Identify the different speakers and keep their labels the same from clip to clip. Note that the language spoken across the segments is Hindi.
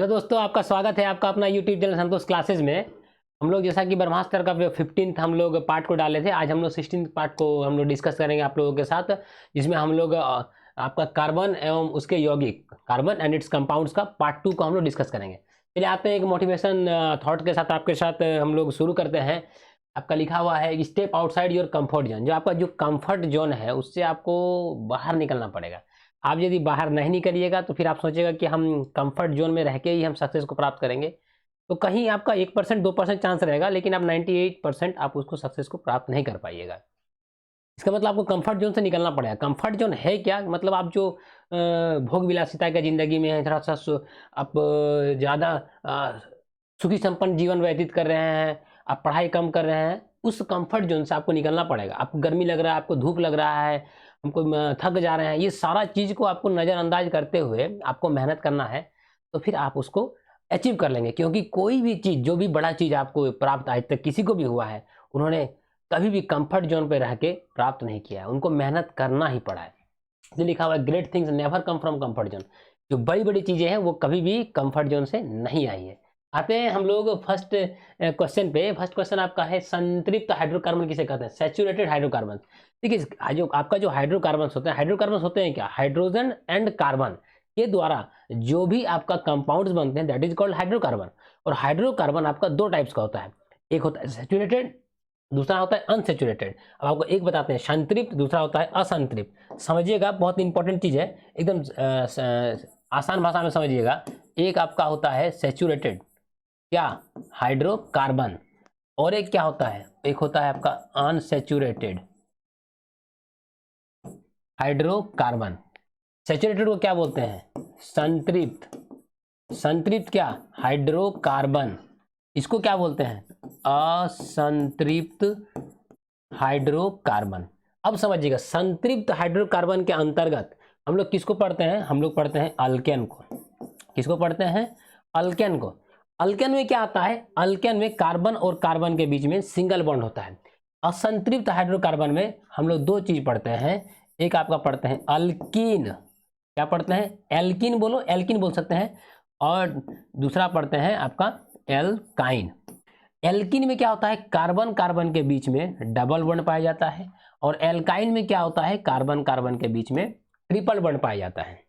Speaker 1: हेलो दोस्तों, आपका स्वागत है आपका अपना यूट्यूब चैनल संतोष क्लासेस में। हम लोग जैसा कि ब्रह्मास्त्र का 15th हम लोग पार्ट को डाले थे, आज हम लोग 16th पार्ट को हम लोग डिस्कस करेंगे आप लोगों के साथ, जिसमें हम लोग आपका कार्बन एवं उसके यौगिक कार्बन एंड इट्स कंपाउंड्स का पार्ट 2 को हम लोग डिस्कस करेंगे। चलिए आते हैं एक मोटिवेशन थॉट के साथ आपके साथ हम लोग शुरू करते हैं। आपका लिखा हुआ है step outside your comfort zone. जो आपका जो कंफर्ट जोन है उससे आपको बाहर निकलना पड़ेगा। आप यदि बाहर नहीं निकलिएगा तो फिर आप सोचेगा कि हम कंफर्ट जोन में रह के ही हम सक्सेस को प्राप्त करेंगे, तो कहीं आपका 1% 2% चांस रहेगा, लेकिन आप 98% आप उसको सक्सेस को प्राप्त नहीं कर पाइएगा। इसका मतलब आपको कंफर्ट जोन से निकलना पड़ेगा। कंफर्ट जोन है क्या? मतलब आप जो भोग विलासिता का ज़िंदगी में है, थोड़ा सा आप ज़्यादा सुखी संपन्न जीवन व्यतीत कर रहे हैं, आप पढ़ाई कम कर रहे हैं, उस कंफर्ट जोन से आपको निकलना पड़ेगा। आपको गर्मी लग रहा है, आपको धूप लग रहा है, हमको थक जा रहे हैं, ये सारा चीज़ को आपको नज़रअंदाज करते हुए आपको मेहनत करना है, तो फिर आप उसको अचीव कर लेंगे। क्योंकि कोई भी चीज़, जो भी बड़ा चीज़ आपको प्राप्त आज तक किसी को भी हुआ है, उन्होंने कभी भी कंफर्ट जोन पे रह के प्राप्त नहीं किया है, उनको मेहनत करना ही पड़ा है। ये लिखा हुआ है great things never come from comfort zone. जो बड़ी बड़ी चीज़ें हैं वो कभी भी कंफर्ट जोन से नहीं आई है। आते हैं हम लोग फर्स्ट क्वेश्चन पे। फर्स्ट क्वेश्चन आपका है संतृप्त हाइड्रोकार्बन किसे कहते हैं? Saturated hydrocarbon. देखिए जो आपका जो हाइड्रोकार्बन होते हैं क्या? हाइड्रोजन एंड कार्बन के द्वारा जो भी आपका कंपाउंड्स बनते हैं दैट इज कॉल्ड हाइड्रोकार्बन। और हाइड्रोकार्बन आपका दो टाइप्स का होता है, एक होता है सैचुरेटेड, दूसरा होता है अनसैचुरेटेड। अब आपको एक बताते हैं संतृप्त, दूसरा होता है असंतृप्त। समझिएगा, बहुत इंपॉर्टेंट चीज़ है, एकदम आसान भाषा में समझिएगा। एक आपका होता है सैचुरेटेड क्या? हाइड्रोकार्बन। और एक क्या होता है? एक होता है आपका अनसैचुरेटेड हाइड्रोकार्बन। सैचुरेटेड को क्या बोलते हैं? संतृप्त। संतृप्त क्या? हाइड्रोकार्बन। इसको क्या बोलते हैं? असंतृप्त हाइड्रोकार्बन। अब समझिएगा, संतृप्त हाइड्रोकार्बन के अंतर्गत हम लोग किसको पढ़ते हैं? हम लोग पढ़ते हैं अल्केन को। किसको पढ़ते हैं? अल्केन को। अल्केन में क्या आता है? अल्केन में कार्बन और कार्बन के बीच में सिंगल बॉन्ड होता है। असंतृप्त हाइड्रोकार्बन में हम लोग दो चीज पढ़ते हैं, एक आपका पढ़ते हैं अल्कीन। क्या पढ़ते हैं? एल्कीन बोलो, एल्कीन बोल सकते हैं। और दूसरा पढ़ते हैं आपका एल्काइन। एल्कीन में क्या होता है? कार्बन कार्बन के बीच में डबल बॉन्ड पाया जाता है। और एल्काइन में क्या होता है? कार्बन कार्बन के बीच में ट्रिपल बॉन्ड पाया जाता है।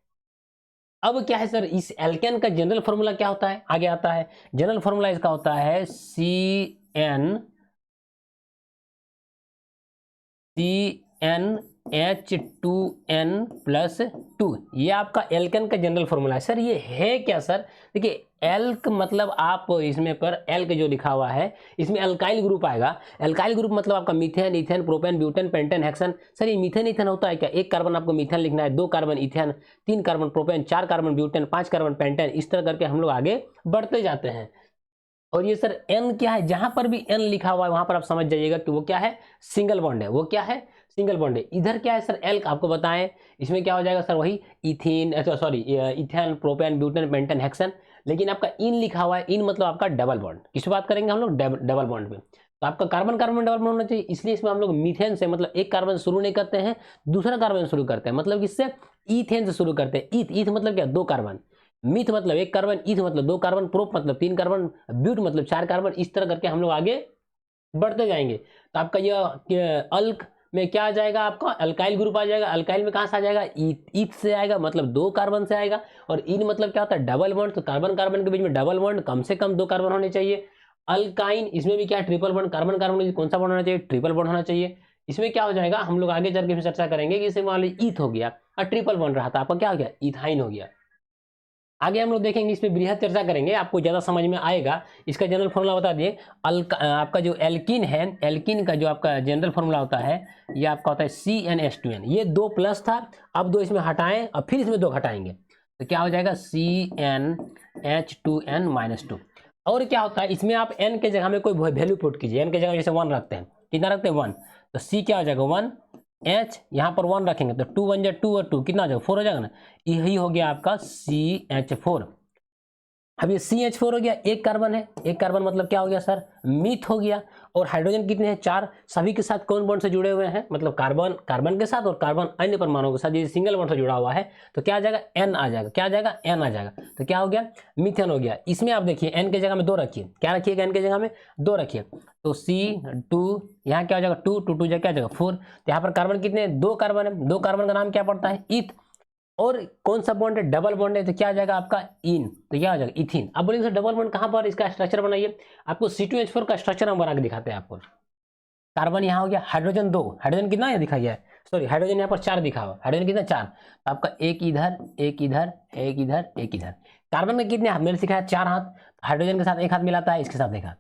Speaker 1: अब क्या है सर, इस एल्केन का जनरल फॉर्मूला क्या होता है? आगे आता है जनरल फॉर्मूला इसका होता है CnH2n+2। ये आपका एल्केन का जनरल फॉर्मूला है। सर ये है क्या सर? देखिए एल्क मतलब आप इसमें पर एल्क जो लिखा हुआ है इसमें अल्काइल ग्रुप आएगा। अल्काइल ग्रुप मतलब आपका methane, ethane, propane, butane, pentane, hexane. Sir ये मीथेन इथेन होता है क्या? एक कार्बन आपको मीथेन लिखना है, दो कार्बन इथेन, तीन कार्बन प्रोपेन, चार कार्बन ब्यूटेन, पांच कार्बन पेंटेन, इस तरह करके हम लोग आगे बढ़ते जाते हैं। और ये सर एन क्या है? जहां पर भी एन लिखा हुआ है वहां पर आप समझ जाइएगा कि वो क्या है? सिंगल बॉन्ड है। वो क्या है? सिंगल बॉन्ड है। इधर क्या है सर? एल्क आपको बताएं, इसमें क्या हो जाएगा सर? वही ethene, sorry ethane, propane, butane, pentane, hexane. लेकिन आपका इन लिखा हुआ है, इन मतलब आपका डबल बॉन्ड। किस बात करेंगे हम लोग? डबल बॉन्ड पे। तो आपका कार्बन कार्बन डबल बॉन्ड होना चाहिए, इसलिए इसमें हम लोग मीथेन से मतलब एक कार्बन शुरू नहीं करते हैं, दूसरा कार्बन शुरू करते हैं। मतलब इससे इथेन से शुरू करते हैं। ईथ, ईथ मतलब क्या? दो कार्बन। मिथ मतलब एक कार्बन, ईथ मतलब दो कार्बन, प्रोप मतलब तीन कार्बन, ब्यूट मतलब चार कार्बन। इस तरह करके हम लोग आगे बढ़ते जाएंगे। तो आपका यह अल्क में क्या आ जाएगा? आपका अल्काइल ग्रुप आ जाएगा। अल्काइल में कहां से आ जाएगा? ईथ से आएगा, मतलब दो कार्बन से आएगा। और इन मतलब क्या होता है? Double bond. तो कार्बन कार्बन के बीच में डबल बॉन्ड, कम से कम दो कार्बन होने चाहिए। अल्काइन, इसमें भी क्या? Triple bond. कार्बन कार्बन के बीच कौन सा बॉन्ड होना चाहिए? ट्रिपल बॉन्ड होना चाहिए। इसमें क्या हो जाएगा? हम लोग आगे चल के चर्चा करेंगे कि इसे मान लीजिए ईथ हो गया और ट्रिपल बॉन्ड रहा था, आपका क्या हो गया? इथाइन हो गया। आगे हम लोग देखेंगे, इस पे बृहद चर्चा करेंगे, आपको ज़्यादा समझ में आएगा। इसका जनरल फॉर्मूला बता दिए। आपका जो एल्कीन है, एल्कीन का जो आपका जनरल फॉर्मूला होता है ये आपका होता है CnH2n। ये दो प्लस था, अब दो इसमें हटाएं और फिर इसमें दो घटाएंगे तो क्या हो जाएगा? CnH2n-2। और क्या होता है इसमें? आप n के जगह में कोई वैल्यू पुट कीजिए। n के जगह जैसे 1 रखते हैं, कितना रखते हैं? 1। तो C क्या हो जाएगा? 1। H यहाँ पर 1 रखेंगे तो 2 1 जा 2 और 2 कितना हो जाएगा? 4 हो जाएगा ना। यही हो गया आपका CH4। अब ये CH4 हो गया, एक कार्बन है, एक कार्बन मतलब क्या हो गया सर, मीथ हो गया। और हाइड्रोजन कितने हैं, 4, सभी के साथ कौन बॉन्ड से जुड़े हुए हैं, मतलब कार्बन कार्बन के साथ और कार्बन अन्य परमाणुओं के साथ ये सिंगल बॉन्ड से जुड़ा हुआ है, तो क्या आ जाएगा, N आ जाएगा, क्या आ जाएगा, N आ जाएगा। तो क्या हो गया, मीथेन हो गया। इसमें आप देखिए N की जगह में 2 रखिए, क्या रखिएगा, N की जगह में 2 रखिए, तो C2, यहाँ क्या हो जाएगा 2, 2 2 क्या जाएगा 4। तो यहाँ पर कार्बन कितने, 2 कार्बन है, 2 कार्बन का नाम क्या पड़ता है, ईथ। और कौन सा बॉन्ड है, डबल बॉन्ड है, तो क्या आ जाएगा आपका इन, तो क्या आ जाएगा इथिन। अब बोलेंगे सर डबल बॉन्ड कहां पर, इसका स्ट्रक्चर बनाइए। आपको C2H4 का स्ट्रक्चर हम बना के दिखाते हैं आपको। कार्बन यहाँ हो गया, हाइड्रोजन 2, हाइड्रोजन कितना है दिखा गया है, सॉरी हाइड्रोजन यहाँ पर 4 दिखा हुआ, हाइड्रोजन कितना 4, तो आपका एक इधर, एक इधर, एक इधर, एक इधर। कार्बन में कितने हाथ, मैंने सिखाया 4 हाथ, हाइड्रोजन के साथ एक हाथ मिलाता है, इसके साथ एक हाथ,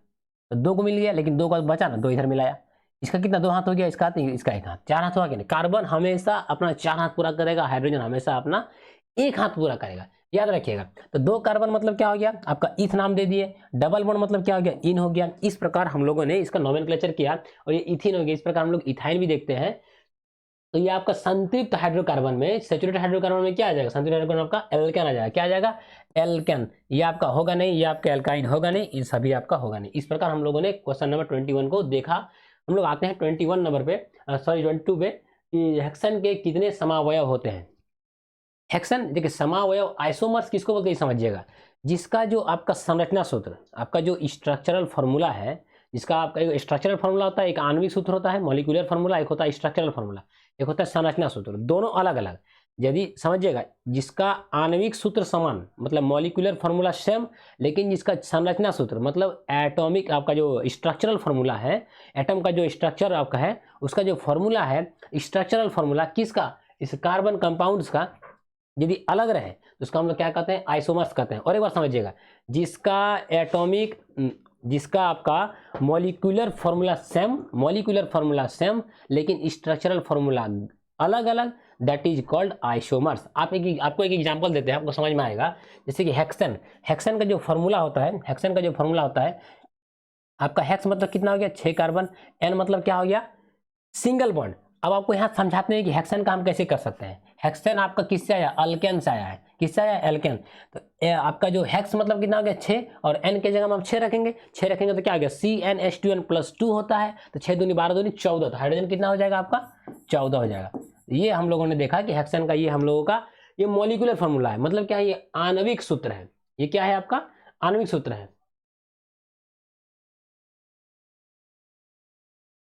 Speaker 1: तो 2 को मिल गया, लेकिन 2 का बचा ना, 2 इधर मिलाया, इसका कितना 2 हाथ हो गया, इसका हाथ, इसका एक हाथ, 4 हाथ हुआ कि नहीं। कार्बन हमेशा अपना 4 हाथ पूरा करेगा, हाइड्रोजन हमेशा अपना एक हाथ पूरा करेगा, याद रखिएगा। तो 2 कार्बन मतलब क्या हो गया आपका ईथ नाम दे दिए, डबल बॉन्ड मतलब क्या हो गया, इन हो गया। इस प्रकार हम लोगों ने इसका नोमेनक्लेचर किया और ये इथिन हो गया। इस प्रकार हम लोग इथाइन भी देखते हैं। तो ये आपका संतृप्त हाइड्रोकार्बन में, सैचुरेटेड हाइड्रोकार्बन में क्या आ जाएगा, संतृप्त हाइड्रोकार्बन आपका एल्केन आ जाएगा, क्या आ जाएगा, एल्केन। ये आपका होगा नहीं, ये आपका एल्काइन होगा नहीं, ये सभी आपका होगा नहीं। इस प्रकार हम लोगों ने क्वेश्चन नंबर 21 को देखा। हम लोग आते हैं 21 नंबर पे, सॉरी 22 पे, कि हेक्सेन के कितने समावयव होते हैं। हेक्सेन देखिए समावयव आइसोमर्स किसको बोलते हैं समझिएगा, जिसका जो आपका संरचना सूत्र, आपका जो स्ट्रक्चरल फॉर्मूला है, जिसका आपका एक स्ट्रक्चरल फॉर्मूला होता है, एक आणविक सूत्र होता है मॉलिक्यूलर फॉर्मूला, एक होता है स्ट्रक्चरल फॉर्मूला, एक होता है संरचना सूत्र, दोनों अलग अलग। यदि समझिएगा जिसका आणविक सूत्र समान मतलब मॉलिक्यूलर फॉर्मूला सेम, लेकिन जिसका संरचना सूत्र मतलब एटॉमिक आपका जो स्ट्रक्चरल फॉर्मूला है, एटम का जो स्ट्रक्चर आपका है उसका जो फॉर्मूला है स्ट्रक्चरल फॉर्मूला किसका, इस कार्बन कंपाउंड्स का, यदि अलग रहे तो उसका हम लोग क्या कहते हैं, आइसोमर्स कहते हैं। और एक बार समझिएगा, जिसका एटॉमिक, जिसका आपका मॉलिक्यूलर फॉर्मूला सेम लेकिन स्ट्रक्चरल फॉर्मूला अलग अलग, दैट इज कॉल्ड आइसोमर्स। आपको एक एग्जांपल देते हैं, आपको समझ में आएगा। जैसे कि हेक्सेन का जो फॉर्मूला होता है, आपका हेक्स मतलब कितना हो गया, 6 कार्बन, एन मतलब क्या हो गया, सिंगल बॉन्ड। अब आपको यहाँ समझाते हैं कि हेक्सेन का हम कैसे कर सकते हैं। हेक्सेन आपका किससे आया, अल्केन से आया है, किससे आया, एल्केन। तो आपका जो हेक्स मतलब कितना हो गया 6, और एन के जगह में हम 6 रखेंगे, 6 रखेंगे तो क्या हो गया, CnH2n+2 होता है, तो 6 दूनी 12 दूनी 14, तो हाइड्रोजन कितना हो जाएगा आपका 14 हो जाएगा। ये हम लोगों ने देखा कि हेक्सेन का ये हम लोगों का ये मॉलिक्यूलर फॉर्मूला है, मतलब क्या है, ये आणविक सूत्र है। ये क्या है आपका आणविक सूत्र है,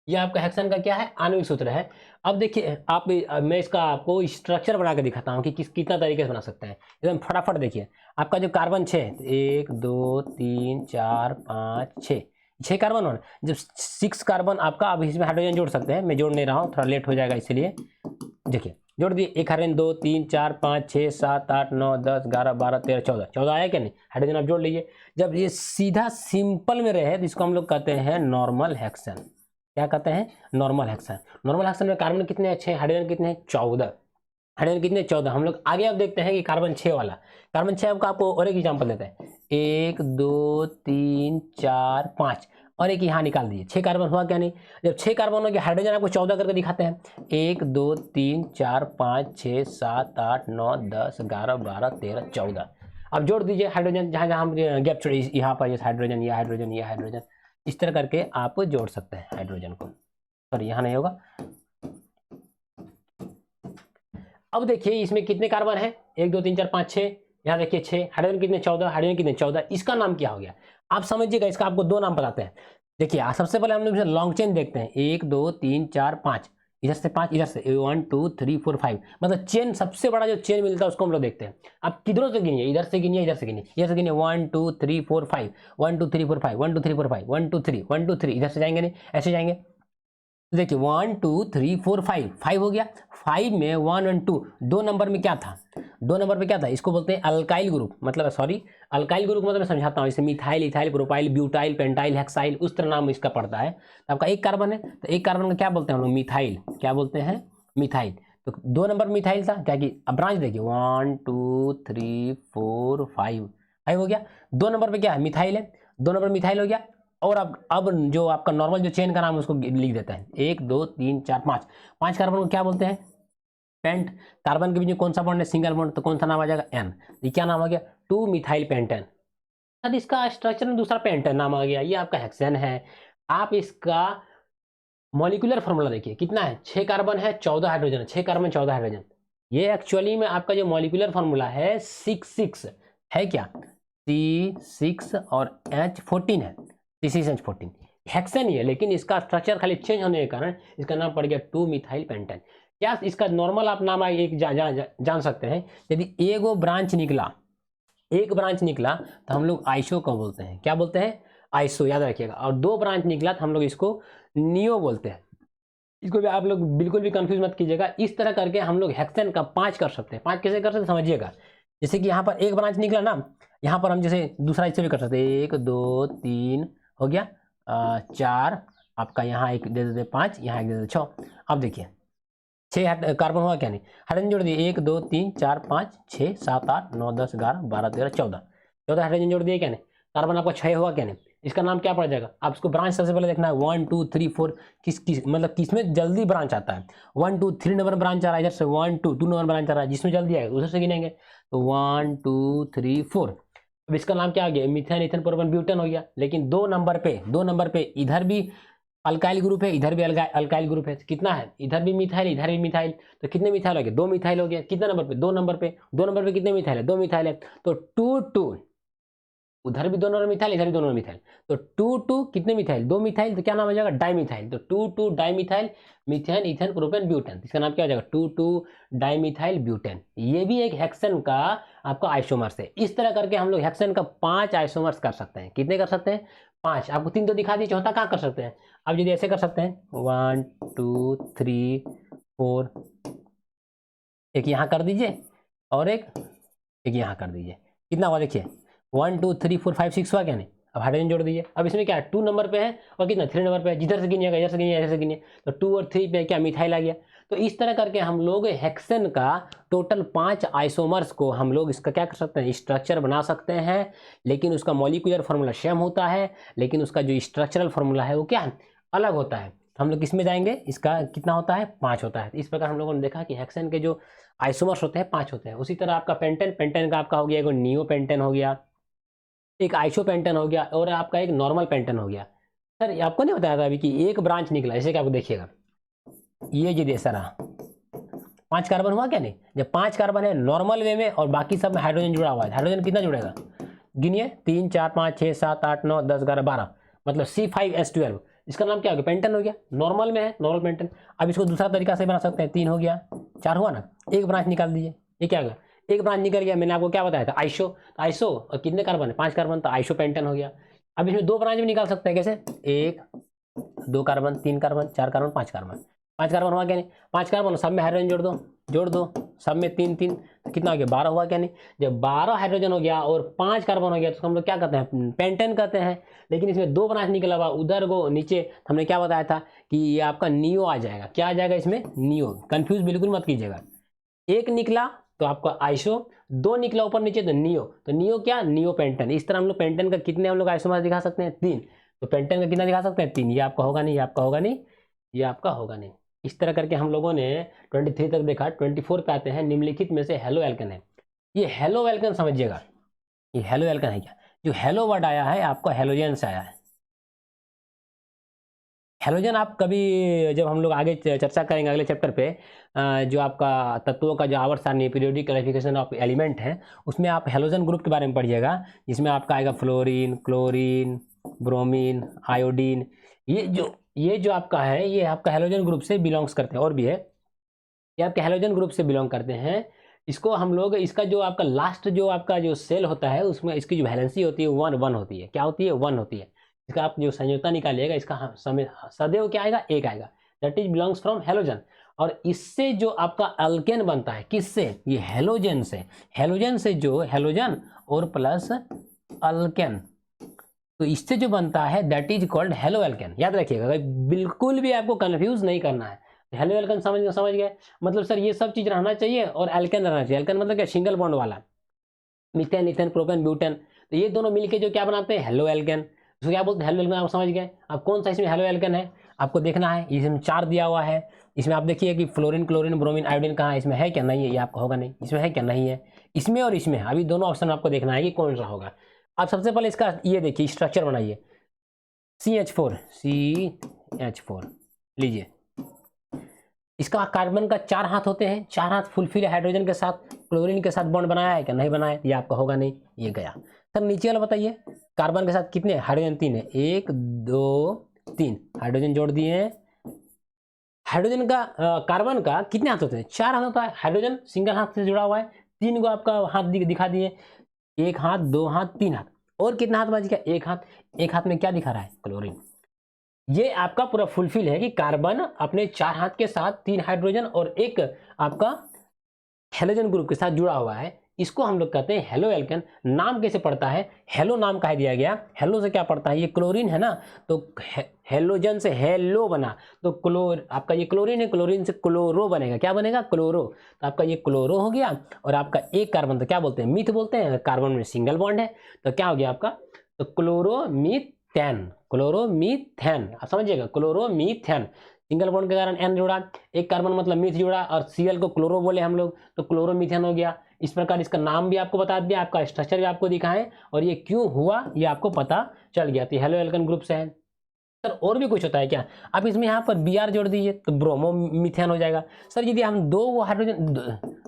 Speaker 1: ये आपका हेक्सेन का क्या है, आणविक सूत्र है। अब देखिए आप, मैं इसका आपको स्ट्रक्चर बना के दिखाता हूँ कि कितना तरीके से बना सकते हैं, एकदम फटाफट देखिए। आपका जो कार्बन 6, 1 2 3 4 5 6 कार्बन और जब 6 कार्बन आपका, अब इसमें हाइड्रोजन जोड़ सकते हैं, मैं जोड़ नहीं रहा हूँ, थोड़ा लेट हो जाएगा इसलिए। देखिए जोड़ दिए, एक हाइड्रोजन 2 3 4 5 6 7 8 9 10 11 12 13 14, 14 आया क्या नहीं, हाइड्रोजन आप जोड़ लीजिए। जब ये सीधा सिंपल में रहे तो इसको हम लोग कहते हैं नॉर्मल हेक्सेन। क्या कहते हैं, नॉर्मल हेक्सेन। नॉर्मल हेक्सेन में कार्बन कितने अच्छे, हाइड्रोजन कितने हैं 14, हाइड्रोजन कितने 14। हम लोग आगे अब देखते हैं कि कार्बन 6 वाला, कार्बन 6 का आपको और एक एग्जांपल देते हैं, 1 2 3 4 5, और एक यहाँ निकाल दिए, 6 कार्बन हुआ क्या नहीं। जब 6 कार्बन हो गया, हाइड्रोजन आपको 14 करके दिखाते हैं, 1 2 3 4 5 6 7 8 9 10 11 12 13 14। अब जोड़ दीजिए हाइड्रोजन, जहाँ जहाँ हम गैप छोड़े, यहाँ पर ये हाइड्रोजन, ये हाइड्रोजन, ये हाइड्रोजन, इस तरह करके आप जोड़ सकते हैं हाइड्रोजन को। सॉरी यहाँ नहीं होगा। अब देखिए इसमें कितने कार्बन है, 1 2 3 4 5 6, यहाँ देखिए 6, हाइड्रोजन कितने 14, हाइड्रोजन कितने 14, इसका नाम क्या हो गया आप समझिएगा। इसका आपको 2 नाम बताते हैं। देखिए सबसे पहले हम लोग लॉन्ग चेन देखते हैं, 1 2 3 4 5, इधर से 5, इधर से 1 2 3 4 5, मतलब चेन सबसे बड़ा जो चेन मिलता है उसको हम लोग देखते हैं। आप किधरों से गिनिए, इधर से गिनिए, इधर से गिनिए, इधर से गिनिए, 1 2 3 4 5, 1 2 3 4 5, 1 2 3 4 5, 1 2 3, 1 2 3, इधर से जाएंगे नहीं, ऐसे जाएंगे। तो देखिए 1 2 3 4 5, 5 हो गया। 5 में 1 और 2, 2 नंबर में क्या था, 2 नंबर में क्या था, इसको बोलते हैं अल्काइल ग्रुप, मतलब सॉरी अल्काइल ग्रुप मतलब मैं समझाता हूँ, जैसे methyl ethyl propyl butyl pentyl hexyl, उस तरह नाम इसका पड़ता है। तो आपका एक कार्बन है, तो एक कार्बन का क्या बोलते हैं हम लोग, मिथाइल, क्या बोलते हैं, मिथाइल। तो 2 नंबर मिथाइल था, क्या कि अब ब्रांच देखिए 1 2 3 4 5, 5 हो गया। 2 नंबर पे क्या है, मिथाइल है, 2 नंबर मिथाइल हो गया। और अब जो आपका नॉर्मल जो चेन का नाम है उसको लिख देता है, 1 2 3 4 5, 5 कार्बन को क्या बोलते हैं, पेंट। कार्बन के बीच में कौन सा बॉन्ड है, सिंगल बॉन्ड, तो कौन सा नाम आ जाएगा, एन। ये क्या नाम आ गया, 2 मिथाइल पेंटेन। सर इसका स्ट्रक्चर में दूसरा पेंटेन नाम आ गया, ये आपका हेक्सेन है। आप इसका मॉलिक्यूलर फॉर्मूला देखिए कितना है, 6 कार्बन है 14 हाइड्रोजन, 6 कार्बन 14 हाइड्रोजन। ये एक्चुअली में आपका जो मॉलिक्यूलर फॉर्मूला है 6 है क्या, C6 और H14 है, C6H14 हेक्सेन ही है, लेकिन इसका स्ट्रक्चर खाली चेंज होने के कारण इसका नाम पड़ गया 2 मिथाइल पेंटेन। क्या इसका नॉर्मल आप नाम एक जान सकते हैं, यदि एक ब्रांच निकला तो हम लोग आइसो को बोलते हैं, क्या बोलते हैं, आइसो, याद रखिएगा। और 2 ब्रांच निकला तो हम लोग इसको नियो बोलते हैं। इसको भी आप लोग बिल्कुल भी कंफ्यूज मत कीजिएगा। इस तरह करके हम लोग हेक्सेन का 5 कर सकते हैं। 5 कैसे कर सकते हैं समझिएगा, जैसे कि यहाँ पर एक ब्रांच निकला ना, यहाँ पर हम जैसे दूसरा इससे भी कर सकते हैं, 1 2 3 हो गया, 4 आपका, यहाँ एक दे देते 5, यहाँ एक दे देते 6। अब देखिए 6 कार्बन हुआ क्या नहीं, हाइड्रोजन जोड़ दिए, 1 2 3 4 5 6 7 8 9 10 11 12 13 14 हाइड्रोजन जोड़ दिए क्या नहीं, कार्बन आपका 6 हुआ क्या नहीं। इसका नाम क्या पड़ जाएगा, आप इसको ब्रांच सबसे पहले देखना है 1 2 3 4 किस मतलब किसमें जल्दी ब्रांच आता है। 1 2 3 नंबर ब्रांच आ रहा है, इधर से 1 2 2 नंबर ब्रांच आ रहा है, जिसमें जल्दी आएगा उधर से गिनेंगे। तो 1 2 3 4, अब इसका नाम क्या आ गया, मीथेन इथेन प्रोपेन ब्यूटेन हो गया। लेकिन 2 नंबर पे इधर भी अल्काइल ग्रुप है, इधर भी अल्काइल ग्रुप है, कितना है, इधर भी मिथाइल इधर भी मिथाइल, तो कितने मिथाइल हो गए, 2 मिथाइल हो गया। कितने नंबर पे, 2 नंबर पे, 2 नंबर पे कितने मिथाइल है, 2 मिथाइल है। तो 2 2 उधर भी 2 नंबर मिथाइल इधर भी 2 नंबर मिथाइल, तो 2 2 कितने मिथाइल, 2 मिथाइल, तो क्या नाम हो जाएगा, डाइमिथाइल। तो 2 2 dimethyl methane ethane propane butane, इसका नाम क्या हो जाएगा, 2 2 डाइमिथाइल ब्यूटेन। ये भी एक हेक्सेन का आपका आइसोमर्स है। इस तरह करके हम लोग हेक्सेन का 5 आइसोमर्स कर सकते हैं। कितने कर सकते हैं, 5। आपको 3 तो दिखा दी, चौथा कहाँ कर सकते हैं। अब यदि ऐसे कर सकते हैं 1 2 3 4, एक यहाँ कर दीजिए और एक यहाँ कर दीजिए, कितना हुआ देखिए, 1 2 3 4 5 6 हुआ क्या नहीं। अब हाइड्रोजन जोड़ दीजिए। अब इसमें क्या है, 2 नंबर पे है और कितना 3 नंबर पे है, जिधर से गिनिएगा इधर से गिनिए इधर से गिनिए, तो 2 और 3 पे क्या मिथाइल आ गया। तो इस तरह करके हम लोग हेक्सेन का टोटल 5 आइसोमर्स को हम लोग इसका क्या कर सकते हैं, स्ट्रक्चर बना सकते हैं। लेकिन उसका मॉलिक्यूलर फॉर्मूला सेम होता है, लेकिन उसका जो स्ट्रक्चरल फॉर्मूला है वो क्या है, अलग होता है। हम लोग किस में जाएंगे, इसका कितना होता है, 5 होता है। इस प्रकार हम लोगों ने देखा कि हेक्सेन के जो आइसोमर्स होते हैं 5 होते हैं। उसी तरह आपका पेंटेन का आपका हो गया, एक नियो पेंटेन हो गया, एक आइसो पेंटेन हो गया, और आपका एक नॉर्मल पेंटेन हो गया। सर आपको नहीं बताया था अभी कि एक ब्रांच निकला, जैसे कि आपको देखिएगा ये जो जैसा रहा, 5 कार्बन हुआ क्या नहीं। जब 5 कार्बन है नॉर्मल वे में और बाकी सब में हाइड्रोजन जुड़ा हुआ है, हाइड्रोजन कितना जुड़ेगा, गिनिए 3 4 5 6 7 8 9 10 11 12, मतलब C5H12, इसका नाम क्या हो गया, पेंटेन हो गया। नॉर्मल में है नॉर्मल पेंटेन। अब इसको दूसरा तरीका से बना सकते हैं, 3 हो गया, 4 हुआ ना, एक ब्रांच निकाल दीजिए, ये क्या होगा, एक ब्रांच निकल गया। मैंने आपको क्या बताया था, आइसो, तो आइसो और कितने कार्बन है, 5 कार्बन, तो आइसो पेंटेन हो गया। अब इसमें 2 ब्रांच भी निकाल सकते हैं, कैसे, 1 2 carbon 3 carbon 4 carbon 5 carbon, 5 carbon हुआ क्या नहीं, 5 कार्बन सब में हाइड्रोजन जोड़ दो, सब में 3 3, तो कितना हो गया, 12 हुआ क्या नहीं। जब 12 हाइड्रोजन हो गया और 5 कार्बन हो गया तो हम लोग क्या कहते हैं, पेंटेन कहते हैं। लेकिन इसमें 2 ब्रांच निकला हुआ, उधर को नीचे हमने क्या बताया था कि ये आपका नियो आ जाएगा। क्या आ जाएगा इसमें, नियो, कंफ्यूज बिल्कुल मत कीजिएगा। एक निकला तो आपका आइसो, 2 निकला ऊपर नीचे तो नियो, तो नियो क्या, नियो पेंटेन। इस तरह हम लोग पेंटेन का कितने हम लोग आइसोमर दिखा सकते हैं, 3। तो पेंटेन का कितना दिखा सकते हैं, 3। ये आपका होगा नहीं, ये आपका होगा नहीं, ये आपका होगा नहीं। इस तरह करके हम लोगों ने 23 तक देखा। 24 पे आते हैं, निम्नलिखित में से हेलो एल्केन है। ये हेलो एल्केन समझिएगा, ये हेलो एल्केन है क्या, जो हेलो वर्ड आया है आपको हेलोजन से आया है। हेलोजन आप कभी, जब हम लोग आगे चर्चा करेंगे अगले चैप्टर पे, जो आपका तत्वों का जो आवर्त सारणी पीरियोडिक क्लासिफिकेशन ऑफ एलिमेंट है, उसमें आप हेलोजन ग्रुप के बारे में पढ़िएगा, जिसमें आपका आएगा फ्लोरीन, क्लोरीन, ब्रोमीन, आयोडीन। ये जो आपका है, ये आपका हेलोजन ग्रुप से बिलोंग्स करते हैं। और भी है, ये आपके हेलोजन ग्रुप से बिलोंग करते हैं। इसको हम लोग, इसका जो आपका लास्ट जो आपका जो सेल होता है, उसमें इसकी जो वैलेंसी होती है 1 होती है। क्या होती है, 1 होती है। इसका आप जो संयोजकता निकालिएगा, इसका समय सदैव क्या आएगा, 1 आएगा। That is belongs from halogen. और इससे जो आपका अल्केन बनता है, किससे, ये हेलोजन से। हेलोजन से जो हेलोजन और प्लस अल्केन, तो इससे जो बनता है that is called halo alkane. याद रखिएगा, बिल्कुल भी आपको कंफ्यूज नहीं करना है। हेलो एल्केन समझ गए, मतलब सर ये सब चीज रहना चाहिए और एल्केन रहना चाहिए। एल्केन मतलब क्या, सिंगल बॉन्ड वाला, मीथेन इथेन प्रोपेन ब्यूटेन, तो ये दोनों मिलके जो क्या बनाते हैं, हेलो एल्केन। उसको क्या बोलते हैं, हेलो एल्केन। आप समझ गए। अब कौन सा इसमें हेलो एल्केन है आपको देखना है। इसमें 4 दिया हुआ है। इसमें आप देखिए कि फ्लोरीन, क्लोरीन, ब्रोमीन, आयोडीन कहाँ है, इसमें है क्या, नहीं है, ये आपका होगा नहीं। इसमें है क्या, नहीं है। इसमें और इसमें, अभी दोनों ऑप्शन आपको देखना है कि कौन सा होगा। आप सबसे पहले इसका ये देखिए स्ट्रक्चर बनाइए, CH4 लीजिए, इसका कार्बन का 4 हाथ होते हैं, 4 हाथ फुलफिल हाइड्रोजन के साथ, क्लोरीन के साथ बॉन्ड बनाया है क्या? नहीं बनाया, ये आपका होगा नहीं, ये गया। सर नीचे वाला बताइए, कार्बन के साथ कितने हाइड्रोजन? 3 है, 1 2 3 हाइड्रोजन जोड़ दिए हैं। हाइड्रोजन का कार्बन का कितने हाथ होते हैं? 4 हाथ होता है। हाइड्रोजन सिंगल हाथ से जुड़ा हुआ है, 3 को आपका हाथ दिखा दिए, 1 हाथ 2 हाथ 3 हाथ, और कितना हाथ बच गया? 1 हाथ। 1 हाथ में क्या दिखा रहा है? क्लोरीन। ये आपका पूरा फुलफिल है कि कार्बन अपने 4 हाथ के साथ 3 हाइड्रोजन और एक आपका हेलोजन ग्रुप के साथ जुड़ा हुआ है। इसको हम लोग कहते हैं हेलो एल्केन। नाम कैसे पड़ता है? हेलो नाम कहा दिया गया, हेलो से क्या पड़ता है? ये क्लोरीन है ना, तो हेलोजन से हेलो बना, तो क्लोर आपका ये क्लोरीन है, क्लोरीन से क्लोरो बनेगा। क्या बनेगा? क्लोरो। तो आपका ये क्लोरो हो गया, और आपका एक कार्बन तो क्या बोलते हैं? मिथ बोलते हैं। कार्बन में सिंगल बॉन्ड है तो क्या हो गया आपका? तो क्लोरोमीथेन, क्लोरोमीथेन, आप समझिएगा, क्लोरोमीथेन। सिंगल बॉन्ड के कारण एन जुड़ा, एक कार्बन मतलब मिथ जुड़ा, और सीएल को क्लोरो बोले हम लोग, तो क्लोरोमीथेन हो गया। इस प्रकार इसका नाम भी आपको बता दिया, आपका स्ट्रक्चर भी आपको दिखाएं, और ये क्यों हुआ ये आपको पता चल गया। तो हेलो एल्केन ग्रुप से है। सर और भी कुछ होता है क्या? आप इसमें यहाँ पर Br जोड़ दीजिए तो ब्रोमोमीथेन हो जाएगा। सर यदि हम 2 हाइड्रोजन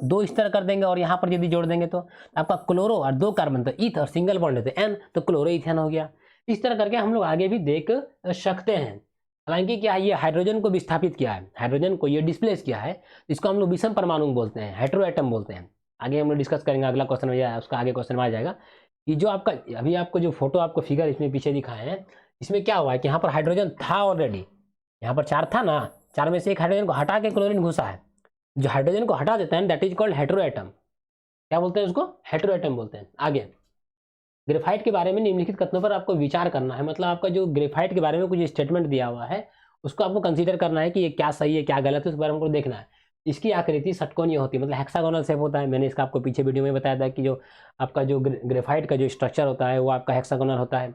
Speaker 1: दो इस तरह कर देंगे और यहाँ पर यदि जोड़ देंगे तो आपका क्लोरो और 2 कार्बन तो ईथ, और सिंगल बॉन्ड है तो एन, तो क्लोरोइथेन हो गया। इस तरह करके हम लोग आगे भी देख सकते हैं। हालांकि क्या है, ये हाइड्रोजन को विस्थापित किया है, हाइड्रोजन को ये डिस्प्लेस किया है, इसको हम लोग विषम परमाणु बोलते हैं, हेटेरो एटम बोलते हैं। आगे हम लोग डिस्कस करेंगे, अगला क्वेश्चन में या उसका आगे क्वेश्चन में आ जाएगा कि जो आपका अभी आपको जो फोटो आपको फिगर इसमें पीछे दिखाए हैं, इसमें क्या हुआ है कि यहाँ पर हाइड्रोजन था ऑलरेडी, यहाँ पर 4 था ना, 4 में से एक हाइड्रोजन को हटा के क्लोरीन घुसा है। जो हाइड्रोजन को हटा देता है that is called hetero atom. क्या बोलते हैं उसको? हेटेरो एटम बोलते हैं। आगे ग्रेफाइट के बारे में निम्नलिखित कथनों पर आपको विचार करना है, मतलब आपका जो ग्रेफाइट के बारे में कुछ स्टेटमेंट दिया हुआ है उसको आपको कंसीडर करना है कि ये क्या सही है क्या गलत है, उस बारे में आपको देखना है। इसकी आकृति षटकोणीय होती है, मतलब हेक्सागोनल शेप होता है। मैंने इसका आपको पीछे वीडियो में बताया था कि जो आपका जो ग्रेफाइट का जो स्ट्रक्चर होता है वो आपका हेक्सागोनल होता है।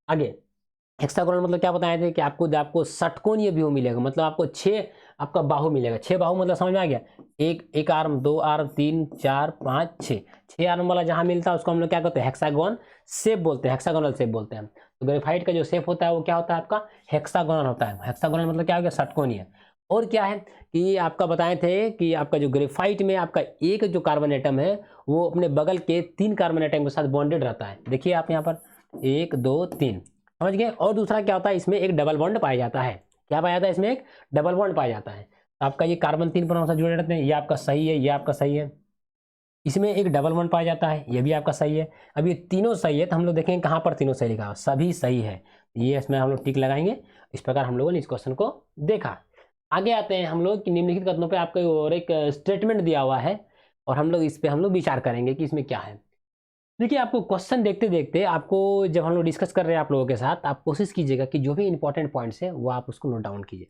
Speaker 1: आगे हेक्सागोनल मतलब क्या बताए थे कि आपको षटकोणीय व्यू मिलेगा, मतलब आपको 6 आपका बाहु मिलेगा। 6 बाहु मतलब समझ में आ गया? एक आर्म, 2 आर्म, 3 4 5 6 आर्म वाला जहां मिलता है उसको हम लोग क्या कहते हैं? हेक्सागोन शेप बोलते हैं, हेक्सागोनल शेप बोलते हैं। तो ग्रेफाइट का जो शेप होता है वो क्या होता है आपका? हेक्सागोनल होता है। हेक्सागोनल मतलब क्या हो गया? षटकोणीय। और क्या है कि आपका बताए थे कि आपका जो ग्रेफाइट में आपका एक जो कार्बन एटम है वो अपने बगल के 3 कार्बन एटम के साथ बॉन्डेड रहता है। देखिए आप यहाँ पर 1 2 3, समझ गए? और दूसरा क्या होता है, इसमें एक डबल बॉन्ड पाया जाता है। क्या पाया जाता है? इसमें एक डबल बॉन्ड पाया जाता है। तो आपका ये कार्बन 3 परमाणु से जुड़े रहते हैं, ये आपका सही है, ये आपका सही है। इसमें एक डबल बॉन्ड पाया जाता है, ये भी आपका सही है। अब ये तीनों सही है तो हम लोग देखेंगे कहाँ पर तीनों सही लिखा हो, सभी सही है, ये इसमें हम लोग टिक लगाएंगे। इस प्रकार हम लोगों ने इस क्वेश्चन को देखा। आगे आते हैं हम लोग कि निम्नलिखित कथनों पे आपको और एक स्टेटमेंट दिया हुआ है, और हम लोग इस पे हम लोग विचार करेंगे कि इसमें क्या है। देखिए आपको क्वेश्चन देखते देखते आपको जब हम लोग डिस्कस कर रहे हैं आप लोगों के साथ, आप कोशिश कीजिएगा कि जो भी इंपॉर्टेंट पॉइंट्स है वो आप उसको नोट डाउन कीजिए।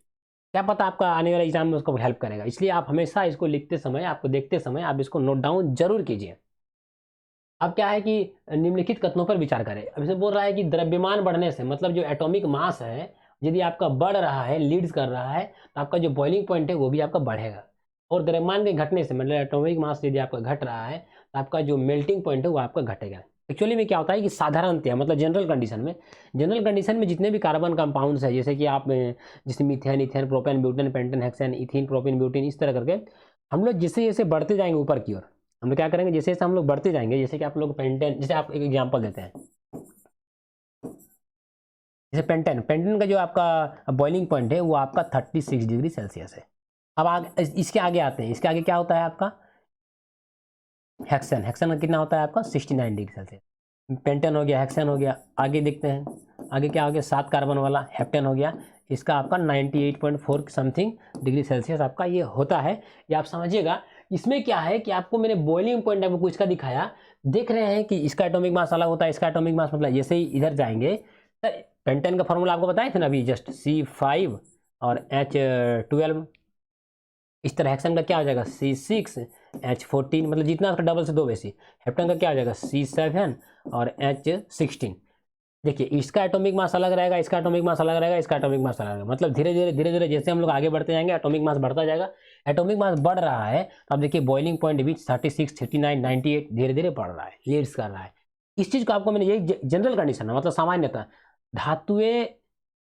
Speaker 1: क्या पता आपका आने वाले एग्जाम में उसको हेल्प करेगा, इसलिए आप हमेशा इसको लिखते समय, आपको देखते समय आप इसको नोट डाउन जरूर कीजिए। अब क्या है कि निम्नलिखित कथनों पर विचार करें। अब इसे बोल रहा है कि द्रव्यमान बढ़ने से, मतलब जो एटॉमिक मास है यदि आपका बढ़ रहा है, लीड्स कर रहा है, तो आपका जो बॉइलिंग पॉइंट है वो भी आपका बढ़ेगा। और द्रव्यमान के घटने से, मतलब एटॉमिक मास यदि आपका घट रहा है तो आपका जो मेल्टिंग पॉइंट है वो आपका घटेगा। एक्चुअली में क्या होता है कि साधारणतया, मतलब जनरल कंडीशन में जितने भी कार्बन कंपाउंड्स है, जैसे कि आप जैसे methane, ethane, propane, butane, pentane, hexane, ethene, propane, butane, इस तरह करके हम लोग जैसे जैसे बढ़ते जाएंगे ऊपर की ओर, हम लोग क्या करेंगे, जैसे जैसे हम लोग बढ़ते जाएंगे, जैसे कि आप लोग पेंटेन, जैसे आप एक एग्जांपल देते हैं, जैसे पेंटेन का जो आपका बॉइलिंग पॉइंट है वो आपका 36 डिग्री सेल्सियस है। अब आगे इसके आगे आते हैं, इसके आगे क्या होता है आपका? हेक्सेन का कितना होता है आपका? 69 डिग्री सेल्सियस। पेंटेन हो गया, हेक्सेन हो गया। आगे देखते हैं, आगे क्या हो गया? 7 कार्बन वाला हेप्टेन हो गया, इसका आपका 98.4 समथिंग डिग्री सेल्सियस आपका ये होता है। ये आप समझिएगा। इसमें क्या है कि आपको मैंने बॉइलिंग पॉइंट आपको इसका दिखाया, देख रहे हैं कि इसका एटॉमिक मास अलग होता है, इसका एटॉमिक मास, मतलब जैसे ही इधर जाएंगे तो पेंटेन का फॉर्मूला आपको बताए थे ना अभी जस्ट, C5 और H12। इस तरह हेक्सेन का क्या हो जाएगा? C6H14, मतलब जितना उसका डबल से 2 बेसी। हेप्टेन का क्या हो जाएगा? C7 और H16। देखिए इसका एटॉमिक मास अलग रहेगा, इसका एटॉमिक मास अलग रहेगा, इसका एटॉमिक मास अलग रहेगा, मतलब धीरे धीरे जैसे हम लोग आगे बढ़ते जाएंगे एटॉमिक मास बढ़ता जाएगा। एटॉमिक मास बढ़ रहा है तो अब देखिए बॉइलिंग पॉइंट भी 36, 39, 98 धीरे धीरे बढ़ रहा है, लीड्स कर रहा है। इस चीज़ को आपको मैंने, यही जनरल कंडीशन है, मतलब सामान्यतः धातुएं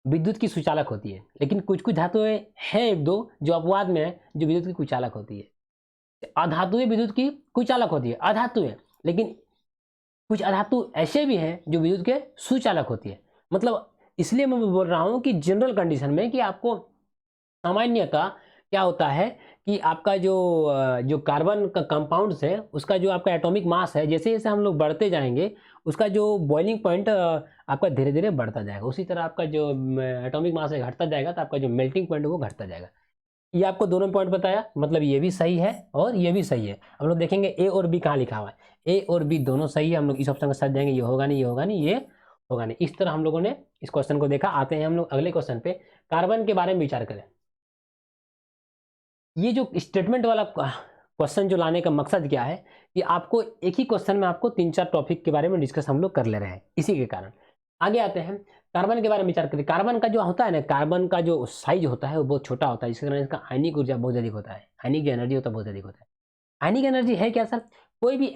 Speaker 1: विद्युत की सुचालक होती है, लेकिन कुछ कुछ धातुएं हैं एक दो जो अपवाद में है, जो विद्युत की कुचालक होती है। अधातुएं विद्युत की कुचालक होती है, अधातुएं, लेकिन कुछ अधातु ऐसे भी हैं जो विद्युत के सुचालक होती है। मतलब इसलिए मैं बोल रहा हूं कि जनरल कंडीशन में कि आपको सामान्यतः क्या होता है कि आपका जो कार्बन का कंपाउंड्स है, उसका जो आपका एटॉमिक मास है, जैसे जैसे हम लोग बढ़ते जाएंगे उसका जो बॉइलिंग पॉइंट आपका धीरे धीरे बढ़ता जाएगा, उसी तरह आपका जो एटॉमिक मास है घटता जाएगा, तो आपका जो मेल्टिंग पॉइंट है वो घटता जाएगा। ये आपको दोनों पॉइंट बताया, मतलब ये भी सही है और ये भी सही है। हम लोग देखेंगे ए और बी कहाँ लिखा हुआ है, ए और बी दोनों सही है। हम लोग इस ऑप्शन के साथ जाएंगे, ये होगा नहीं, ये होगा नहीं, ये होगा नहीं। इस तरह हम लोगों ने इस क्वेश्चन को देखा। आते हैं हम लोग अगले क्वेश्चन पे, कार्बन के बारे में विचार करें। ये जो स्टेटमेंट वाला क्वेश्चन जो लाने का मकसद क्या है कि आपको एक ही क्वेश्चन में आपको 3-4 टॉपिक के बारे में डिस्कस हम लोग कर ले रहे हैं, इसी के कारण। आगे आते हैं, कार्बन के बारे में विचार करें। कार्बन का जो होता है ना, कार्बन का जो साइज होता है वो बहुत छोटा होता है, जिसके कारण इसका आयनिक ऊर्जा बहुत अधिक होता है, आयनिक जो एनर्जी होता है बहुत अधिक होता है। आयनिक एनर्जी है क्या सर? कोई भी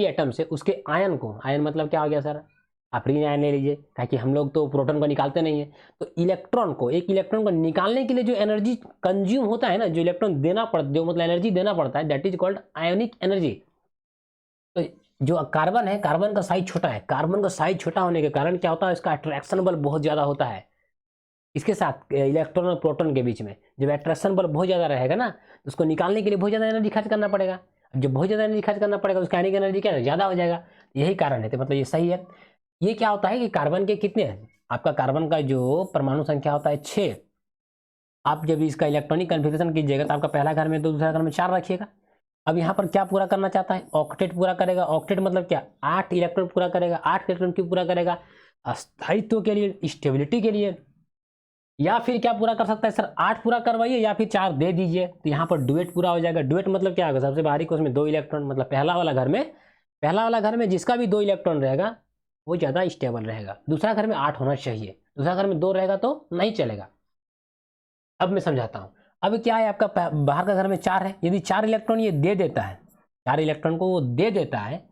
Speaker 1: एटम से उसके आयन को, आयन मतलब क्या हो गया सर? आप फ्री आयन ले लीजिए, ताकि हम लोग तो प्रोटॉन को निकालते नहीं है, तो इलेक्ट्रॉन को, एक इलेक्ट्रॉन को निकालने के लिए जो एनर्जी कंज्यूम होता है ना, जो इलेक्ट्रॉन देना पड़ता, जो मतलब एनर्जी देना पड़ता है, that is called ionic energy. तो जो कार्बन है, कार्बन का साइज छोटा है, कार्बन का साइज छोटा होने के कारण क्या होता है, इसका अट्रैक्शन बल बहुत ज्यादा होता है इसके साथ इलेक्ट्रॉन और प्रोटॉन के बीच में। जब अट्रैक्शन बल बहुत ज्यादा रहेगा ना, तो उसको निकालने के लिए बहुत ज्यादा एनर्जी खर्च करना पड़ेगा। जब बहुत ज्यादा एनर्जी खर्च करना पड़ेगा, उसका आयनिक एनर्जी क्या है, ज्यादा हो जाएगा। यही कारण है, तो मतलब ये सही है। ये क्या होता है कि कार्बन के कितने हैं, आपका कार्बन का जो परमाणु संख्या होता है 6। आप जब इसका इलेक्ट्रॉनिक कन्फिग्रेशन कीजिएगा तो आपका पहला घर में 2, दूसरा घर में 4 रखिएगा। अब यहाँ पर क्या पूरा करना चाहता है, ऑक्टेट पूरा करेगा। ऑक्टेट मतलब क्या, 8 इलेक्ट्रॉन पूरा करेगा। 8 इलेक्ट्रॉन क्यों पूरा करेगा? अस्थायित्व के लिए, स्टेबिलिटी के लिए। या फिर क्या पूरा कर सकता है सर, 8 पूरा करवाइए या फिर 4 दे दीजिए, तो यहाँ पर डुएट पूरा हो जाएगा। डुएट मतलब क्या होगा, सबसे बाहरी को उसमें 2 इलेक्ट्रॉन, मतलब पहला वाला घर में जिसका भी 2 इलेक्ट्रॉन रहेगा वो ज़्यादा स्टेबल रहेगा। दूसरा घर में 8 होना चाहिए, दूसरा घर में 2 रहेगा तो नहीं चलेगा। अब मैं समझाता हूँ। अब क्या है, आपका बाहर का घर में 4 है, यदि 4 इलेक्ट्रॉन ये दे देता है, 4 इलेक्ट्रॉन को वो दे देता है,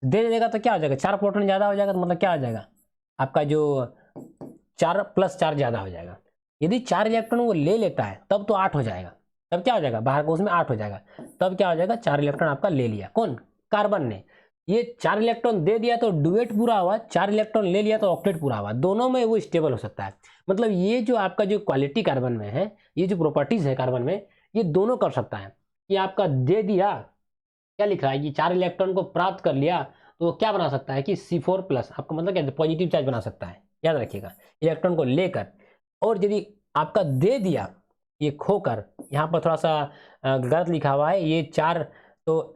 Speaker 1: दे देगा तो क्या हो जाएगा, 4 प्रोटॉन ज़्यादा हो जाएगा, तो मतलब क्या हो जाएगा, आपका जो 4 + 4 ज़्यादा हो जाएगा। यदि 4 इलेक्ट्रॉन वो ले लेता है तब तो 8 हो जाएगा, तब क्या हो जाएगा, बाहर को उसमें 8 हो जाएगा। तब क्या हो जाएगा, 4 इलेक्ट्रॉन आपका ले लिया, कौन, कार्बन ने। ये 4 इलेक्ट्रॉन दे दिया तो डुएट पूरा हुआ, 4 इलेक्ट्रॉन ले लिया तो ऑक्टेट पूरा हुआ। दोनों में वो स्टेबल हो सकता है। मतलब ये जो आपका जो क्वालिटी कार्बन में है, ये जो प्रॉपर्टीज है कार्बन में, ये दोनों कर सकता है। कि आपका दे दिया, क्या लिख रहा है कि 4 इलेक्ट्रॉन को प्राप्त कर लिया, तो वो क्या बना सकता है कि C4+, आपका मतलब क्या, पॉजिटिव चार्ज बना सकता है, याद रखिएगा, इलेक्ट्रॉन को लेकर। और यदि आपका दे दिया ये खोकर, यहाँ पर थोड़ा सा गलत लिखा हुआ है, ये 4, तो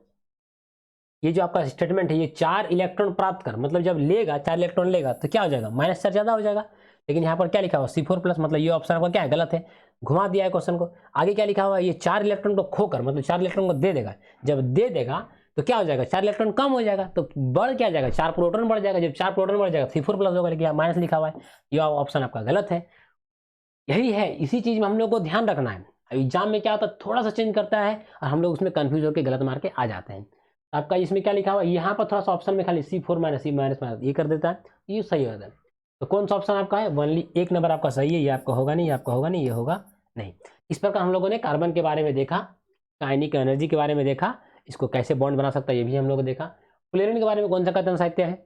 Speaker 1: ये जो आपका स्टेटमेंट है, ये 4 इलेक्ट्रॉन प्राप्त कर, मतलब जब लेगा 4 इलेक्ट्रॉन लेगा तो क्या हो जाएगा, -4 ज्यादा हो जाएगा। लेकिन यहाँ पर क्या लिखा हुआ, C4+, मतलब ये ऑप्शन आपका क्या है, गलत है, घुमा दिया है क्वेश्चन को। आगे क्या लिखा हुआ है, ये 4 इलेक्ट्रॉन को खोकर, मतलब 4 इलेक्ट्रॉन को दे देगा। जब दे देगा तो क्या हो जाएगा, 4 इलेक्ट्रॉन कम हो जाएगा, तो बढ़ क्या जाएगा, 4 प्रोटॉन बढ़ जाएगा। जब 4 प्रोटॉन बढ़ जाएगा C4+ होगा, लेकिन माइनस लिखा हुआ है, ये ऑप्शन आपका गलत है। यही है, इसी चीज में हम लोग को ध्यान रखना है। एग्जाम में क्या होता है, थोड़ा सा चेंज करता है और हम लोग उसमें कंफ्यूज होकर गलत मार के आ जाते हैं। आपका इसमें क्या लिखा हुआ है, यहाँ पर थोड़ा सा ऑप्शन में खाली C4- C- ये कर देता है, ये सही होता है। तो कौन सा ऑप्शन आपका है, ओनली 1 नंबर आपका सही है, ये आपका होगा नहीं, ये आपका होगा नहीं, ये होगा नहीं। इस प्रकार हम लोगों ने कार्बन के बारे में देखा, आयनिक एनर्जी के बारे में देखा, इसको कैसे बॉन्ड बना सकता है ये भी हम लोग ने देखा। फ्लोरीन के बारे में कौन सा कथन साहित्य है,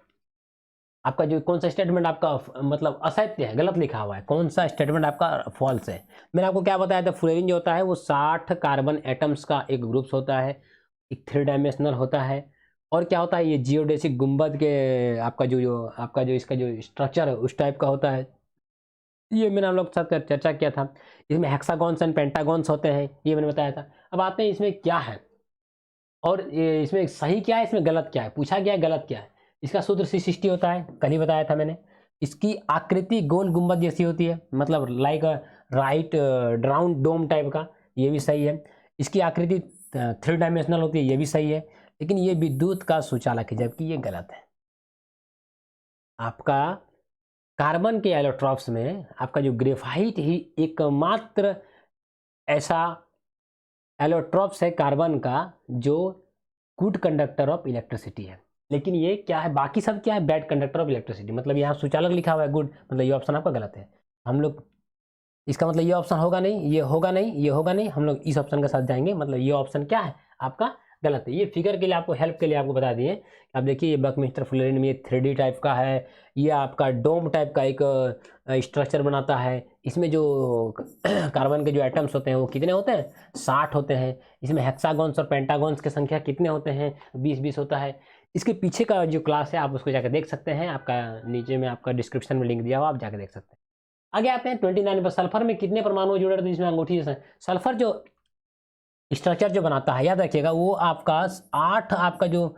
Speaker 1: आपका जो कौन सा स्टेटमेंट आपका मतलब असत्य है, गलत लिखा हुआ है, कौन सा स्टेटमेंट आपका फॉल्स है। मैंने आपको क्या बताया था, फ्लोरीन जो होता है वो 60 कार्बन एटम्स का एक ग्रुप्स होता है, एक 3 डायमेंशनल होता है। और क्या होता है, ये जियोडेसिक गुंबद के आपका आपका जो इसका जो स्ट्रक्चर है उस टाइप का होता है। ये मैंने हम लोग के साथ चर्चा किया था। इसमें हेक्सागॉन्स एंड पेंटागॉन्स होते हैं, ये मैंने बताया था। अब आते हैं इसमें क्या है और इसमें सही क्या है, इसमें गलत क्या है, पूछा गया है गलत क्या है। इसका सूत्र C60 होता है, कल ही बताया था मैंने। इसकी आकृति गोल गुंबद जैसी होती है, मतलब like right round dome type का, ये भी सही है। इसकी आकृति 3 डायमेंशनल होती है, ये भी सही है। लेकिन ये विद्युत का सुचालक है, जबकि ये गलत है। आपका कार्बन के एलोट्रॉप्स में आपका जो ग्रेफाइट ही एकमात्र ऐसा एलोट्रॉप्स है कार्बन का जो गुड कंडक्टर ऑफ इलेक्ट्रिसिटी है। लेकिन ये क्या है, बाकी सब क्या है, बैड कंडक्टर ऑफ इलेक्ट्रिसिटी। मतलब यहाँ सुचालक लिखा हुआ है, गुड, मतलब ये ऑप्शन आपका गलत है। हम लोग इसका मतलब ये ऑप्शन होगा नहीं, ये होगा नहीं, ये होगा नहीं, हम लोग इस ऑप्शन के साथ जाएंगे। मतलब ये ऑप्शन क्या है आपका गलत है। ये फिगर के लिए आपको, हेल्प के लिए आपको बता दिए। अब देखिए ये बकमिस्टर फ्लोरीन में 3D टाइप का है, ये आपका डोम टाइप का एक स्ट्रक्चर बनाता है। इसमें जो कार्बन के जो एटम्स होते हैं वो कितने होते हैं, 60 होते हैं। इसमें हेक्सागॉन्स और पेंटागॉन्स की संख्या कितने होते हैं, 20-20 होता है। इसके पीछे का जो क्लास है आप उसको जाकर देख सकते हैं, आपका नीचे में आपका डिस्क्रिप्शन में लिंक दिया हुआ, आप जाकर देख सकते हैं। आगे आते हैं 29 पर, सल्फर में कितने परमाणु जुड़े रहते हैं जिसमें अंगूठी जैसा। सल्फर जो स्ट्रक्चर जो बनाता है, याद रखिएगा, वो आपका 8 आपका जो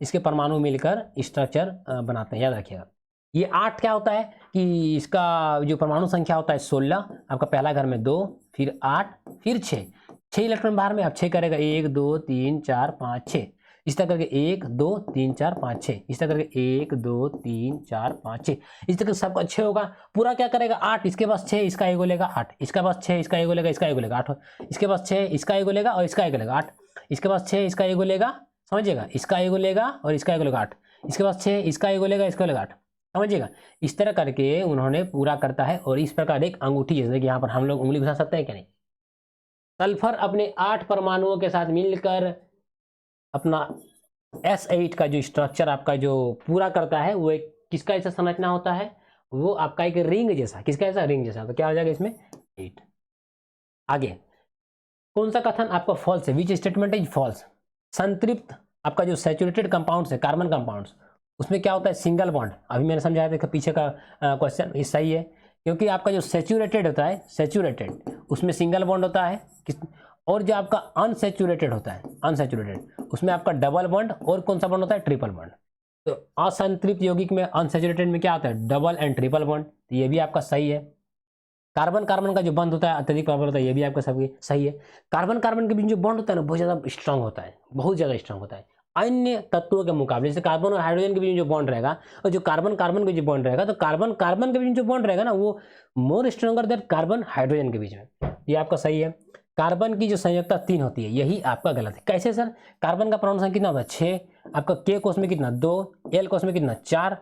Speaker 1: इसके परमाणु मिलकर स्ट्रक्चर बनाते हैं, याद रखिएगा। ये 8 क्या होता है कि इसका जो परमाणु संख्या होता है 16, आपका पहला घर में 2, फिर 8, फिर 6 इलेक्ट्रॉन बाहर में, अब 6 करेगा 1 2 3 4 5 6, इस तरह करके 1 2 3 4 5 6, इस तरह करके 1 2 3 4 5 6, इस तरह सबका 6 होगा। पूरा क्या करेगा 8, इसके पास 6, इसका एगो लेगा 8, इसके पास 6, इसका एगो लेगा, इसका एगो लेगा 8, इसके पास 6, इसका एगो लेगा और इसका एगो लेगा 8, इसके पास 6, इसका एगो लेगा, समझिएगा, इसका एगो लेगा और इसका एगो लेगा 8, इसके पास 6, इसका एगो लेगा, इसका लेगा 8, समझिएगा। इस तरह करके उन्होंने पूरा करता है। और इस प्रकार एक अंगूठी, जैसे कि यहाँ पर हम लोग उंगली घुसा सकते हैं क्या नहीं। सल्फर अपने 8 परमाणुओं के साथ मिलकर अपना S8 का जो स्ट्रक्चर आपका जो पूरा करता है, वो एक किसका ऐसा संरचना होता है, वो आपका एक रिंग जैसा, किसका ऐसा रिंग जैसा। तो क्या हो जाएगा इसमें 8। आगे कौन सा कथन आपका फॉल्स है, विच स्टेटमेंट इज फॉल्स। संतृप्त आपका जो सैचुरेटेड कंपाउंड्स है, कार्बन कंपाउंड्स, उसमें क्या होता है सिंगल बॉन्ड। अभी मैंने समझाया था पीछे का क्वेश्चन, ये सही है, क्योंकि आपका जो सैचुरेटेड होता है, सैचुरेटेड, उसमें सिंगल बॉन्ड होता है और जो आपका अनसैचुरेटेड होता है, अनसैचुरेटेड, उसमें आपका डबल बॉन्ड और कौन सा बॉन्ड होता है, ट्रिपल बॉन्ड। तो असंतृप्त यौगिक में, अनसैचुरेटेड में क्या होता है, डबल एंड ट्रिपल बॉन्ड। तो ये भी आपका सही है। कार्बन कार्बन का जो बॉन्ड होता है अत्यधिक प्रबल होता है, ये भी आपका सभी सही है। कार्बन कार्बन के बीच जो बॉन्ड होता है ना, बहुत ज़्यादा स्ट्रांग होता है, बहुत ज़्यादा स्ट्रांग होता है अन्य तत्वों के मुकाबले। जैसे कार्बन और हाइड्रोजन के बीच जो बॉन्ड रहेगा और जो कार्बन कार्बन के जो बॉन्ड रहेगा, तो कार्बन कार्बन के बीच जो बॉन्ड रहेगा ना, वो more stronger than carbon hydrogen के बीच में। ये आपका सही है। कार्बन की जो संयोजकता 3 होती है, यही आपका गलत है। कैसे सर, कार्बन का परमाणु संख्या कितना होता है 6, आपका के कोष में कितना 2, एल कोष में कितना 4।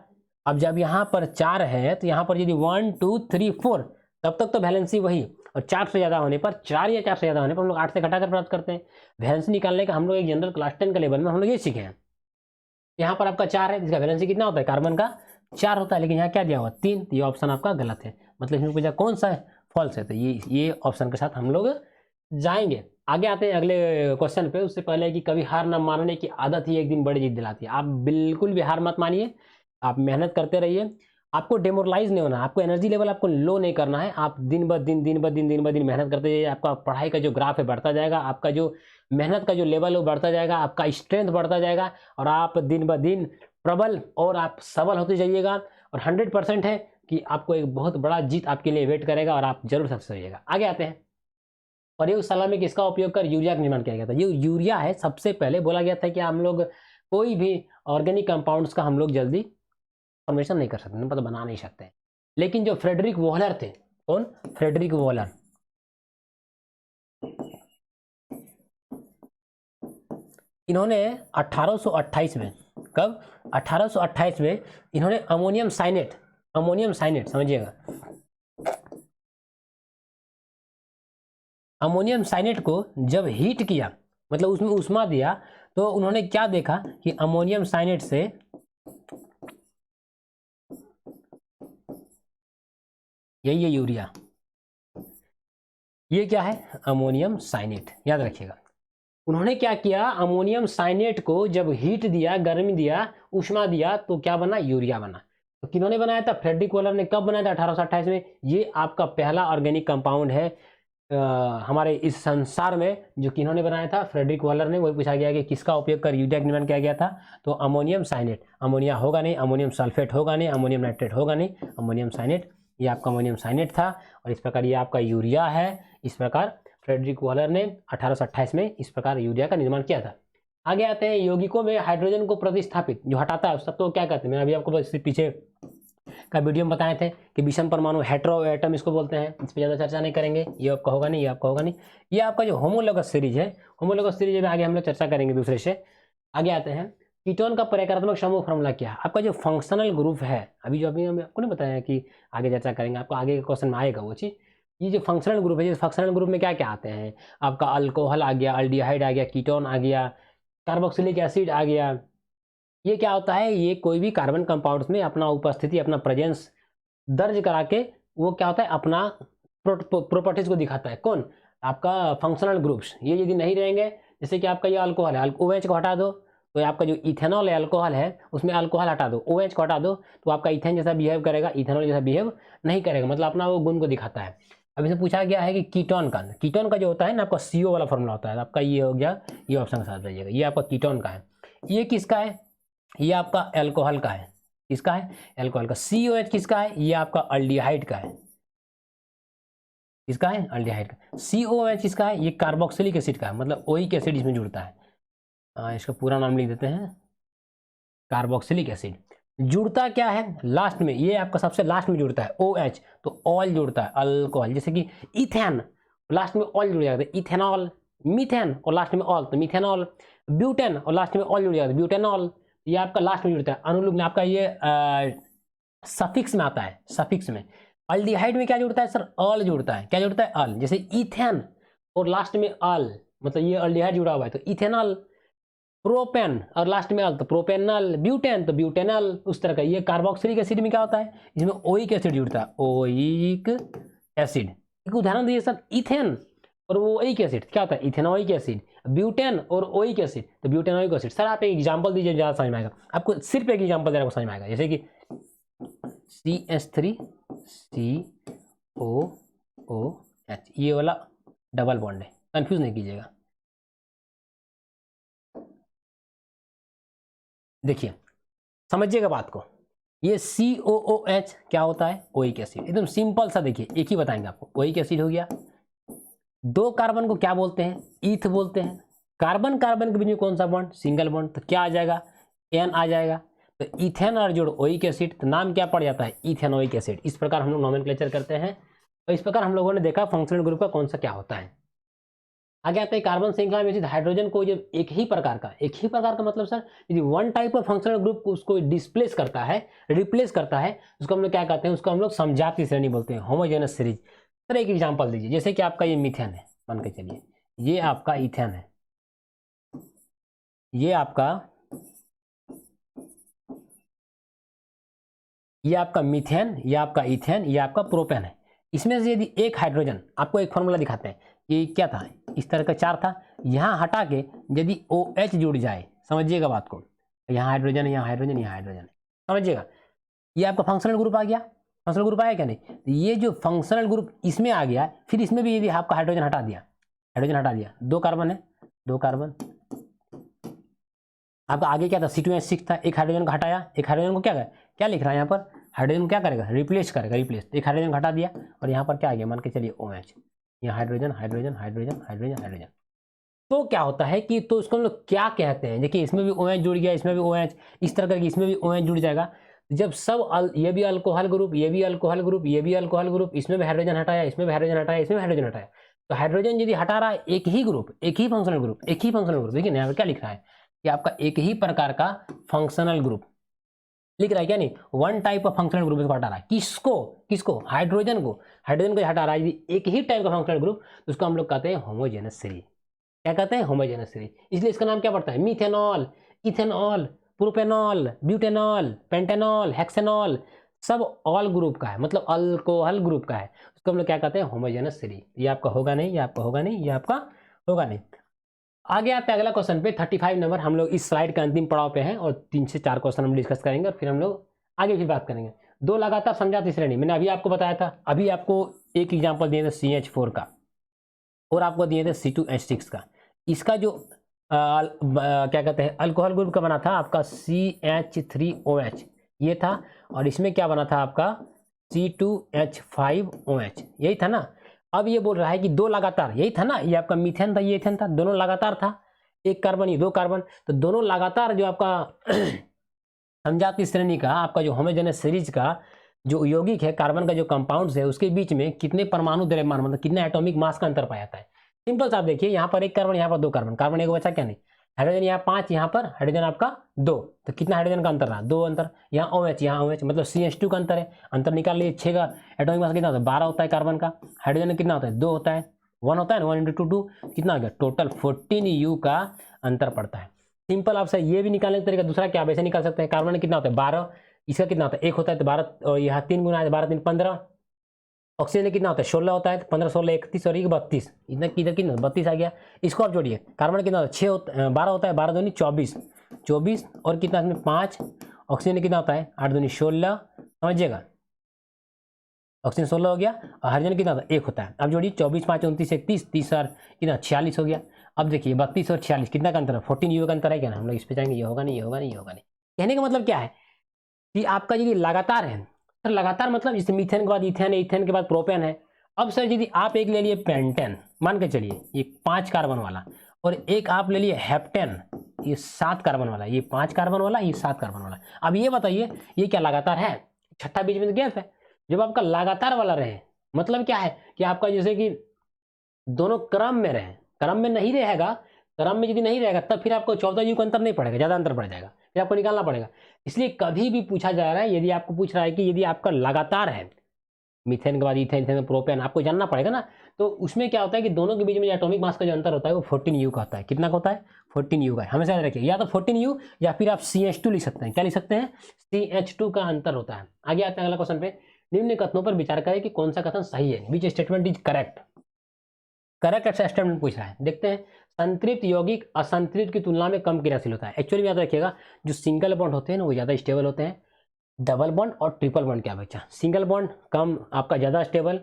Speaker 1: अब जब यहाँ पर 4 है तो यहाँ पर यदि 1 2 3 4, तब तक तो वैलेंसी वही, और 4 से ज़्यादा होने पर, 4 या 4 से ज़्यादा होने पर हम लोग 8 से घटाकर प्राप्त करते हैं। वैलेंसी निकालने का हम लोग एक जनरल क्लास 10 के लेवल में हम लोग ये सीखे हैं। यहाँ पर आपका 4 है, जिसका वैलेंसी कितना होता है, कार्बन का 4 होता है, लेकिन यहाँ क्या दिया हुआ 3, तो ये ऑप्शन आपका गलत है। मतलब इसमें पूछा कौन सा है, फॉल्स है, तो ये ऑप्शन के साथ हम लोग जाएंगे। आगे आते हैं अगले क्वेश्चन पे। उससे पहले कि कभी हार न मानने की आदत ही एक दिन बड़ी जीत दिलाती है। आप बिल्कुल भी हार मत मानिए, आप मेहनत करते रहिए। आपको डेमोरलाइज नहीं होना, आपको एनर्जी लेवल आपको लो नहीं करना है। आप दिन ब दिन मेहनत करते जाइए। आपका पढ़ाई का जो ग्राफ है बढ़ता जाएगा, आपका जो मेहनत का जो लेवल है वो बढ़ता जाएगा, आपका स्ट्रेंथ बढ़ता जाएगा और आप दिन ब दिन प्रबल और आप सबल होते जाइएगा। और 100% है कि आपको एक बहुत बड़ा जीत आपके लिए वेट करेगा और आप जरूर सक्सेस होइएगा। आगे आते हैं। प्रयोगशाला में किसका उपयोग कर यूरिया का निर्माण किया गया था। ये यूरिया है, सबसे पहले बोला गया था कि हम लोग कोई भी ऑर्गेनिक कंपाउंड्स का हम लोग जल्दी फॉर्मेशन नहीं कर सकते, मतलब बना नहीं सकते। लेकिन जो फ्रेडरिक वोहलर थे, कौन, फ्रेडरिक वोहलर, इन्होंने 1828 में, कब 1828 में इन्होंने अमोनियम साइनेट, अमोनियम साइनेट समझिएगा, अमोनियम साइनेट को जब हीट किया, मतलब उसमें उष्मा दिया, तो उन्होंने क्या देखा कि अमोनियम साइनेट से यही है यूरिया, ये क्या है अमोनियम साइनेट, याद रखिएगा। उन्होंने क्या किया, अमोनियम साइनेट को जब हीट दिया, गर्मी दिया, उष्मा दिया, तो क्या बना, यूरिया बना। तो किन्होंने बनाया था, फ्रेडरिक वोहलर ने। कब बनाया था, 1828 में। ये आपका पहला ऑर्गेनिक कंपाउंड है हमारे इस संसार में जो किन्होंने बनाया था, फ्रेडरिक वोहलर ने। वही पूछा गया कि किसका उपयोग कर यूरिया का निर्माण किया गया था, तो अमोनियम साइनेट। अमोनिया होगा नहीं, अमोनियम सल्फेट होगा नहीं, अमोनियम नाइट्रेट होगा नहीं, अमोनियम साइनेट, ये आपका अमोनियम साइनेट था। और इस प्रकार ये आपका यूरिया है। इस प्रकार फ्रेडरिक वोहलर ने 1828 में इस प्रकार यूरिया का निर्माण किया था। आगे आते हैं, यौगिकों में हाइड्रोजन को प्रतिस्थापित जो हटाता है उस तत्व को क्या कहते हैं। मैं अभी आपको इससे पीछे का वीडियो में बताए थे कि विषम परमाणु, हेटेरो एटम इसको बोलते हैं। इस पर ज़्यादा चर्चा नहीं करेंगे, ये आपका होगा नहीं, ये आपका होगा नहीं। ये आपका जो होमोलोगस सीरीज है, होमोलोगस सीरीज में आगे हम लोग चर्चा करेंगे दूसरे से। आगे आते हैं कीटोन का प्रकारात्मक समूह फॉर्मूला क्या है? आपका जो फंक्शनल ग्रुप है, अभी जो अभी हमने आपको नहीं बताया कि आगे चर्चा करेंगे, आपको आगे के क्वेश्चन में आएगा वो चीज़। ये जो फंक्शनल ग्रुप है, ये फंक्शनल ग्रुप में क्या क्या आते हैं? आपका अल्कोहल आ गया, अल्डिहाइड आ गया, कीटोन आ गया, कार्बोक्सिलिक एसिड आ गया। ये क्या होता है? ये कोई भी कार्बन कंपाउंड्स में अपना उपस्थिति, अपना प्रेजेंस दर्ज करा के वो क्या होता है, अपना प्रॉपर्टीज को दिखाता है। कौन? आपका फंक्शनल ग्रुप्स। ये यदि नहीं रहेंगे, जैसे कि आपका ये अल्कोहल है, OH को हटा दो तो आपका जो इथेनॉल है, अल्कोहल है, उसमें अल्कोहल हटा दो, OH को हटा दो तो आपका इथेन जैसा बिहेव करेगा, इथेनॉल जैसा बिहेव नहीं करेगा, मतलब अपना वो गुण को दिखाता है। अब इसे पूछा गया है कि कीटोन का जो होता है ना, आपका CO वाला फॉर्मूला होता है, आपका ये हो गया, ये ऑप्शन के साथ रहिएगा। ये आपका कीटोन का है। ये किसका है? ये आपका अल्कोहल का है। किसका है? अल्कोहल का। COH किसका है? ये आपका अल्डिहाइड का है। किसका है? अल्डिहाइड का। COH किसका है? ये कार्बोक्सिलिक एसिड का है, मतलब ओइक एसिड इसमें जुड़ता है। इसका पूरा नाम लिख देते हैं, कार्बोक्सिलिक एसिड। जुड़ता क्या है? लास्ट में, ये आपका सबसे लास्ट में जुड़ता है OH, तो ऑल जुड़ता है अल्कोहल। जैसे कि इथेन, लास्ट में ऑल जुड़ जाता है, इथेनॉल। मीथेन और लास्ट में ऑल, तो मिथेनॉल। ब्यूटेन और लास्ट में ऑल जुड़ जाता है, ब्यूटेनॉल। ये आपका लास्ट में जुड़ता है, अनुलूप में आपका ये सफिक्स में आता है, सफिक्स में। अल्डिहाइड में क्या जुड़ता है सर? ऑल जुड़ता है। क्या जुड़ता है? ऑल। जैसे इथेन और लास्ट में ऑल, मतलब ये अल्डिहाइड जुड़ा हुआ है, तो इथेनॉल। प्रोपेन और लास्ट में ऑल, तो प्रोपेनॉल। ब्यूटेन तो ब्यूटेनॉल, उस तरह का। ये कार्बोक्सिलिक एसिड में क्या होता है? इसमें ओइक एसिड जुड़ता है, ओइक एसिड। एक उदाहरण दीजिए सर, इथेन और वो ओइक एसिड क्या होता है? Ethanoic acid. ब्यूटेन और ओइक एसिड, तो ब्यूटेनोइक एसिड। सर आप एक एग्जांपल दीजिए, ज़्यादा समझ में आएगा आपको। सिर्फ एक एग्जांपल देने को समझ में आएगा, जैसे कि CH3COOH, ये वाला डबल बॉन्ड है, कंफ्यूज नहीं कीजिएगा। देखिए, समझिएगा बात को। ये COOH क्या होता है? Oic acid. एकदम सिंपल सा, देखिए एक ही बताएंगे आपको। ओइक एसिड हो गया। दो कार्बन को क्या बोलते हैं? ईथ बोलते हैं। कार्बन कार्बन के बीच में कौन सा बॉन्ड? सिंगल बॉन्ड, तो क्या आ जाएगा? N आ जाएगा। तो इथेन और जोड़ ओइक एसिड, तो नाम क्या पड़ जाता है? Ethanoic acid. इस प्रकार हम लोग नोमेनक्लेचर करते हैं। तो इस प्रकार हम लोगों ने देखा फंक्शनल ग्रुप का कौन सा क्या होता है। आगे आता है कार्बन श्रृंखला में हाइड्रोजन को जब एक ही प्रकार का मतलब सर, यदि one type of functional group उसको डिस्प्लेस करता है, रिप्लेस करता है, उसको हम लोग क्या कहते हैं? उसको हम लोग समजातीय श्रेणी बोलते हैं, होमोजेनस सीरीज। सर एक एग्जांपल दीजिए, जैसे कि आपका ये मीथेन है, मान के चलिए ये आपका इथेन है, ये आपका मीथेन, ये आपका इथेन, ये आपका प्रोपेन है। इसमें से यदि एक हाइड्रोजन, आपको एक फॉर्मूला दिखाते हैं, ये क्या था? इस तरह का 4 था, यहाँ हटा के यदि OH जुड़ जाए, समझिएगा बात को, यहाँ हाइड्रोजन है, यहाँ हाइड्रोजन, यहाँ हाइड्रोजन है, समझिएगा। ये आपका फंक्शनल ग्रुप आ गया। फंक्शनल ग्रुप आया क्या? नहीं। तो ये जो फंक्शनल ग्रुप इसमें आ गया, फिर इसमें भी यदि आपका हाइड्रोजन हटा दिया, 2 कार्बन है, 2 कार्बन। आपका आगे क्या था? C2H6 था, एक हाइड्रोजन को हटाया, एक हाइड्रोजन को क्या लिख रहा है यहाँ पर? हाइड्रोजन को क्या करेगा? रिप्लेस करेगा, रिप्लेस। एक हाइड्रोजन हटा दिया और यहाँ पर क्या आ गया? मान के चलिए OH, यहाँ hydrogen hydrogen hydrogen hydrogen hydrogen. तो क्या होता है कि, तो इसको हम लोग क्या कहते हैं? देखिए इसमें भी OH जुड़ गया, इसमें भी OH, इस तरह करके इसमें भी OH जुड़ जाएगा। जब सब ये भी अल्कोहल ग्रुप, ये भी अल्कोहल ग्रुप, ये भी अल्कोहल ग्रुप, इसमें भी हाइड्रोजन हटाया, इसमें भी हाइड्रोजन हटाया, इसमें भी हाइड्रोजन हटाया, तो हाइड्रोजन यदि हटा रहा है एक ही ग्रुप, एक ही फंक्शनल ग्रुप, देखिए यहाँ पे क्या लिख रहा है कि आपका एक ही प्रकार का फंक्शनल ग्रुप लिख रहा है, क्या नहीं? One type of functional group इसको हटा रहा है। किसको? हाइड्रोजन को हटा रहा है। यदि एक ही टाइप का फंक्शनल ग्रुप, तो उसको हम लोग कहते हैं होमोजेनस सीरीज। क्या कहते हैं? Homogeneous series. इसलिए इसका नाम क्या पड़ता है? Methanol, ethanol, propanol, butanol, pentanol, hexanol, सब ऑल ग्रुप का है, मतलब अल्कोहल ग्रुप का है। उसको हम लोग क्या कहते हैं? Homogeneous series. ये आपका होगा नहीं, ये आपका होगा नहीं, ये आपका होगा नहीं। आगे आते हैं अगला क्वेश्चन पे, 35 नंबर। हम लोग इस स्लाइड के अंतिम पड़ाव पे हैं और 3 से 4 क्वेश्चन हम डिस्कस करेंगे और फिर हम लोग आगे भी बात करेंगे। 2 लगातार समझाती श्रेणी, मैंने अभी आपको बताया था, अभी आपको एक एग्जांपल दिए थे CH4 का और आपको दिए थे C2H6 का। इसका जो क्या कहते हैं, अल्कोहल ग्रुप का बना था आपका CH3OH, ये था, और इसमें क्या बना था आपका C2H5OH, यही था ना। अब ये बोल रहा है कि 2 लगातार, यही था ना, ये आपका मीथेन था, ये इथेन था, दोनों लगातार था, एक कार्बन, ये 2 कार्बन, तो दोनों लगातार जो आपका समजातीय श्रेणी का आपका जो होमोजेनस सीरीज का जो यौगिक है, कार्बन का जो कंपाउंड्स है, उसके बीच में कितने परमाणु द्रव्यमान, मतलब कितने एटॉमिक मास का अंतर पाया जाता है। सिंपल सा आप देखिए, यहाँ पर एक कार्बन, यहाँ पर 2 कार्बन, कार्बन एक बचा क्या नहीं, हाइड्रोजन यहाँ 5, यहाँ पर हाइड्रोजन आपका 2, तो कितना हाइड्रोजन का अंतर रहा, 2 अंतर। यहाँ OH, यहाँ OH, मतलब CH2 का अंतर है, अंतर निकाल लिए। 6 का एटॉमिक मास कितना होता है, 12 होता है कार्बन का। हाइड्रोजन कितना होता है, 2 होता है, 1 होता है, 1 × 2 2, कितना हो गया, टोटल 14 U का अंतर पड़ता है। सिंपल आपसे ये भी निकालने का तरीका दूसरा क्या, आप ऐसे निकाल सकते हैं, कार्बन कितना होता है 12, इसका कितना होता है 1 होता है, तो 12, और यहाँ 3 गुना है, 12 3 15। ऑक्सीजन कितना होता है 16 होता है, तो 15 16 31 और 1 32, इतना किधर कितना 32 आ गया। इसको आप जोड़िए, कार्बन कितना होता है 6 12 होता है, 12 दूनी 24 24, और कितना इसमें 5। ऑक्सीजन कितना होता है 8 दूनी 16, समझिएगा, ऑक्सीजन 16 हो गया। और हाइड्रोजन कितना होता है 1 होता है। अब जोड़िए 24 5 29 31 30 और कितना 46 हो गया। अब देखिए 32 और 46 कितना का अंतर है, 14 U का अंतर है क्या ना, हम लोग इस पे जाएंगे, ये होगा नहीं, ये होगा नहीं, ये होगा नहीं। कहने का मतलब क्या है कि आपका यदि लगातार है, सर लगातार मतलब जैसे मीथेन के बाद इथेन है, इथेन के बाद प्रोपेन है। अब सर यदि आप एक ले लिए पेंटेन, मान के चलिए ये 5 कार्बन वाला, और एक आप ले लिए हेप्टेन, ये 7 कार्बन वाला, ये 5 कार्बन वाला, ये 7 कार्बन वाला। अब ये बताइए ये क्या लगातार है, छठा बीच में तो गैप है। जब आपका लगातार वाला रहे मतलब क्या है कि आपका जैसे कि दोनों क्रम में रहे, क्रम में नहीं रहेगा, क्रम में यदि नहीं रहेगा तब फिर आपको 14 U का अंतर नहीं पड़ेगा, ज़्यादा अंतर पड़ जाएगा, फिर आपको निकालना पड़ेगा। इसलिए कभी भी पूछा जा रहा है, यदि आपको पूछ रहा है कि यदि आपका लगातार है, मीथेन के बाद इथेन, इथेन प्रोपेन, आपको जानना पड़ेगा ना, तो उसमें क्या होता है कि दोनों के बीच में एटॉमिक मास का जो अंतर होता है वो 14 U का होता है। कितना का होता है 14 U का है, हमेशा याद रखिए, या तो 14 U या फिर आप CH2 लिख सकते हैं। क्या लिख सकते हैं, CH2 का अंतर होता है। आगे आते हैं अगला क्वेश्चन पे, निम्न कथनों पर विचार करें कि कौन सा कथन सही है, which statement is correct. Correct statement पूछ रहा है, देखते हैं। संतृप्त यौगिक असंतृप्त की तुलना में कम क्रियाशील होता है। एक्चुअली याद रखिएगा, जो सिंगल बॉन्ड होते हैं ना वो ज़्यादा स्टेबल होते हैं डबल बॉन्ड और ट्रिपल बॉन्ड की अपेक्षा। सिंगल बॉन्ड कम आपका ज़्यादा स्टेबल,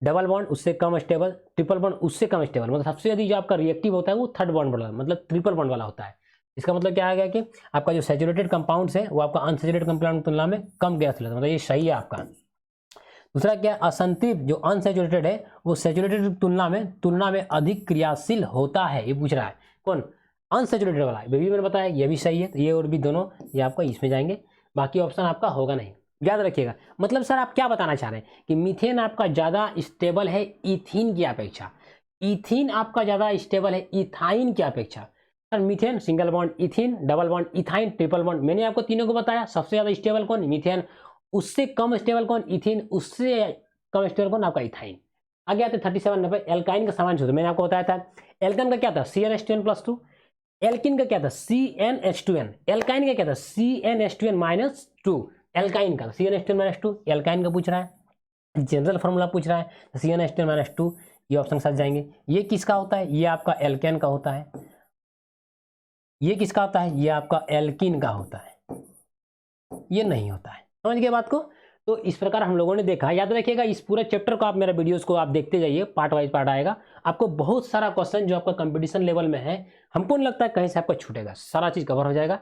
Speaker 1: डबल बॉन्ड उससे कम स्टेबल, ट्रिपल बॉन्ड उससे कम स्टेबल। मतलब सबसे अधिक जो आपका रिएक्टिव होता है वो थर्ड बॉन्ड वाला, मतलब ट्रिपल बॉन्ड वाला होता है। इसका मतलब क्या आ गया कि आपका जो सैचुरेटेड कंपाउंड्स है वो आपका अनसैचुरेटेड कंपाउंड की तुलना में कम क्रियाशील होता है, मतलब ये सही है आपका। दूसरा क्या, असंतृप्त जो अनसैचुरेटेड है वो सैचुरेटेड की तुलना में अधिक क्रियाशील होता है, ये पूछ रहा है। कौन, अनसैचुरेटेड वाला, ये भी मैंने बताया, ये भी सही है। तो ये और भी दोनों ये आपका इसमें जाएंगे, बाकी ऑप्शन आपका होगा नहीं, याद रखिएगा। मतलब सर आप क्या बताना चाह रहे हैं कि मीथेन आपका ज़्यादा स्टेबल है इथीन की अपेक्षा, इथीन आपका ज़्यादा स्टेबल है इथाइन की अपेक्षा। Sir methane single bond, ethene double bond, ethyne triple bond, मैंने आपको तीनों को बताया। सबसे ज़्यादा स्टेबल कौन, मीथेन, उससे कम स्टेबल कौन, इथीन, उससे कम स्टेबल कौन, आपका इथाइन। आगे आते 37 नंबर, एल्काइन का सामान्य सूत्र मैंने आपको बताया था। एल्काइन का क्या था CnH2n+2, एल्किन का क्या था CnH2n, एल्काइन का क्या था CnH2n-2, एल्काइन का CnH2n-2, एल्काइन का पूछ रहा है, जनरल फॉर्मूला पूछ रहा है, CnH2n-2, ये ऑप्शन के साथ जाएंगे। ये किसका होता है, ये आपका एल्केन का होता है। ये किसका होता है, ये आपका एल्किन का होता है, ये नहीं होता है। समझ गए बात को। तो इस प्रकार हम लोगों ने देखा, याद रखिएगा इस पूरे चैप्टर को आप मेरे वीडियोस को आप देखते जाइए, पार्ट वाइज पार्ट आएगा। आपको बहुत सारा क्वेश्चन जो आपका कंपटीशन लेवल में है, हमको नहीं लगता है कहीं से आपका छूटेगा, सारा चीज़ कवर हो जाएगा।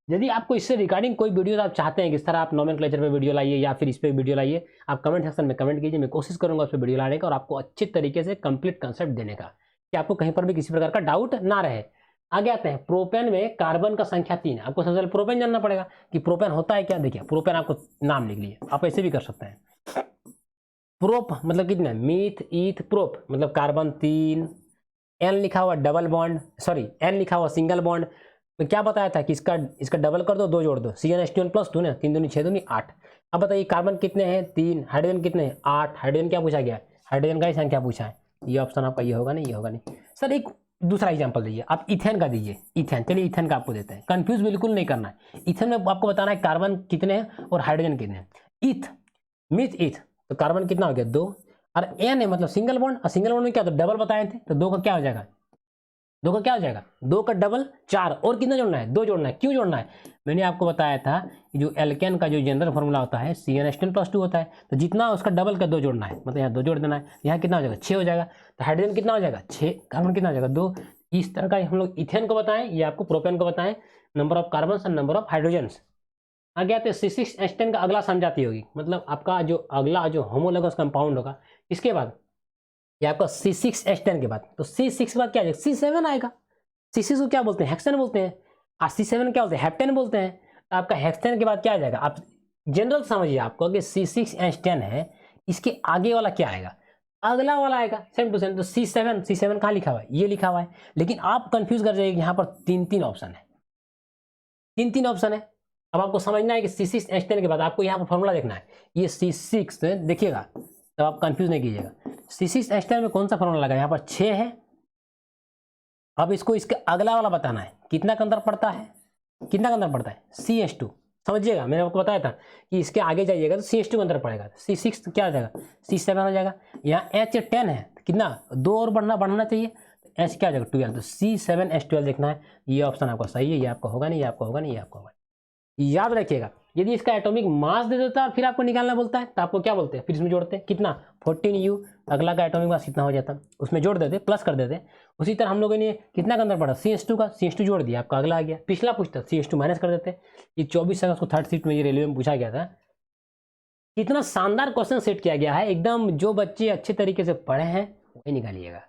Speaker 1: यदि आपको इससे रिगार्डिंग कोई वीडियोस आप चाहते हैं कि इस तरह आप नोमेनक्लेचर पे वीडियो लाइए या फिर इस पर वीडियो लाइए, आप कमेंट सेक्शन में कमेंट कीजिए, मैं कोशिश करूंगा उस पर वीडियो लाने का और आपको अच्छे तरीके से कंप्लीट कंसेप्ट देने का, कि आपको कहीं पर भी किसी प्रकार का डाउट ना रहे। आगे आते हैं, प्रोपेन में कार्बन का संख्या 3 है। आपको सबसे पहले प्रोपेन जानना पड़ेगा कि प्रोपेन होता है क्या। देखिए प्रोपेन आपको नाम लिख लिए, आप ऐसे भी कर सकते हैं। प्रोप मतलब कितना, मीथ ईथ प्रोप, मतलब कार्बन 3, एन लिखा हुआ डबल बॉन्ड, सॉरी एन लिखा हुआ सिंगल बॉन्ड। तो क्या बताया था कि इसका डबल कर दो, 2 जोड़ दो, CnH2n+2 ना, 3 दूनी 6 दूनी 8। अब बताइए कार्बन कितने हैं 3, हाइड्रोजन कितने हैं 8। हाइड्रोजन क्या पूछा गया, हाइड्रोजन का ही संख्या पूछा है। ये ऑप्शन आपका ये होगा नहीं, ये होगा नहीं। सर एक दूसरा एग्जांपल दीजिए, आप इथेन का दीजिए, इथेन, चलिए इथेन का आपको देते हैं, कंफ्यूज बिल्कुल नहीं करना है। इथेन में आपको बताना है कार्बन कितने हैं और हाइड्रोजन कितने हैं। ईथ, मीथ ईथ, तो कार्बन कितना हो गया 2, और एन है मतलब सिंगल बॉन्ड, और सिंगल बॉन्ड में क्या, तो डबल बताए थे, तो 2 का क्या हो जाएगा, 2 का क्या हो जाएगा, 2 का डबल 4, और कितना जोड़ना है 2 जोड़ना है। क्यों जोड़ना है, मैंने आपको बताया था कि जो एल्केन का जो जनरल फॉर्मूला होता है CnH2n+2 होता है, तो जितना उसका डबल का 2 जोड़ना है, मतलब यहाँ 2 जोड़ देना है, यहाँ कितना हो जाएगा 6 हो जाएगा। तो हाइड्रोजन कितना हो जाएगा 6, कार्बन कितना हो जाएगा 2। इस तरह का हम लोग इथेन को बताएं, ये आपको प्रोपेन को बताएं, नंबर ऑफ कार्बन और नंबर ऑफ हाइड्रोजन्स। आगे आते हैं C6H10 का अगला समझाती होगी, मतलब आपका जो अगला जो होमोलोगस कंपाउंड होगा, इसके बाद ये आपका C6H10 के बाद, तो C6 के बाद क्या आएगा C7 आएगा। C6 को क्या बोलते हैं, हेक्सेन बोलते हैं, और C7 क्या बोलते हैं, हेप्टेन बोलते हैं। तो आपका हेक्सेन के बाद क्या आ जाएगा, आप जनरल समझिए आपको कि C6H10 है, इसके आगे वाला क्या आएगा, अगला वाला आएगा सेम टू सेम। तो C7 कहाँ लिखा हुआ है, ये लिखा हुआ है, लेकिन आप कंफ्यूज कर जाइए, यहाँ पर 3 ऑप्शन है, 3 ऑप्शन है। अब आपको समझना है कि C6H10 के बाद आपको यहाँ पर फॉर्मूला देखना है, ये C6 देखिएगा, तो आप कंफ्यूज नहीं कीजिएगा। C6H10 में कौन सा फॉर्मूला लगा, यहाँ पर 6 है। अब इसको इसके अगला वाला बताना है, कितना का अंतर पड़ता है, कितना का अंतर पड़ता है, CH2। समझिएगा, मैंने आपको बताया था कि इसके आगे जाइएगा तो CH2 का अंतर पड़ेगा, C6 क्या हो जाएगा, C7 हो जाएगा। यहाँ H10 है, कितना 2 और बढ़ना चाहिए, H क्या हो जाएगा 12, तो C7H12 देखना है। ये ऑप्शन आपका सही है, ये आपका होगा नहीं, ये आपका होगा नहीं, ये आपका होगा। याद रखिएगा, यदि इसका एटॉमिक मास दे देता है फिर आपको निकालना बोलता है, तो आपको क्या बोलते हैं, फिर इसमें जोड़ते हैं, कितना 14U, अगला का एटॉमिक मास कितना हो जाता, उसमें जोड़ देते, प्लस कर देते। उसी तरह हम लोगों ने कितना का अंदर पड़ा, CH2 का, CH2 जोड़ दिया, आपका अगला आ गया। पिछला पूछता CH2 माइनस कर देते। ये 24 अगस्त को थर्ड सीट में ये रेलवे में पूछा गया था। कितना शानदार क्वेश्चन सेट किया गया है, एकदम जो बच्चे अच्छे तरीके से पढ़े हैं वही निकालिएगा।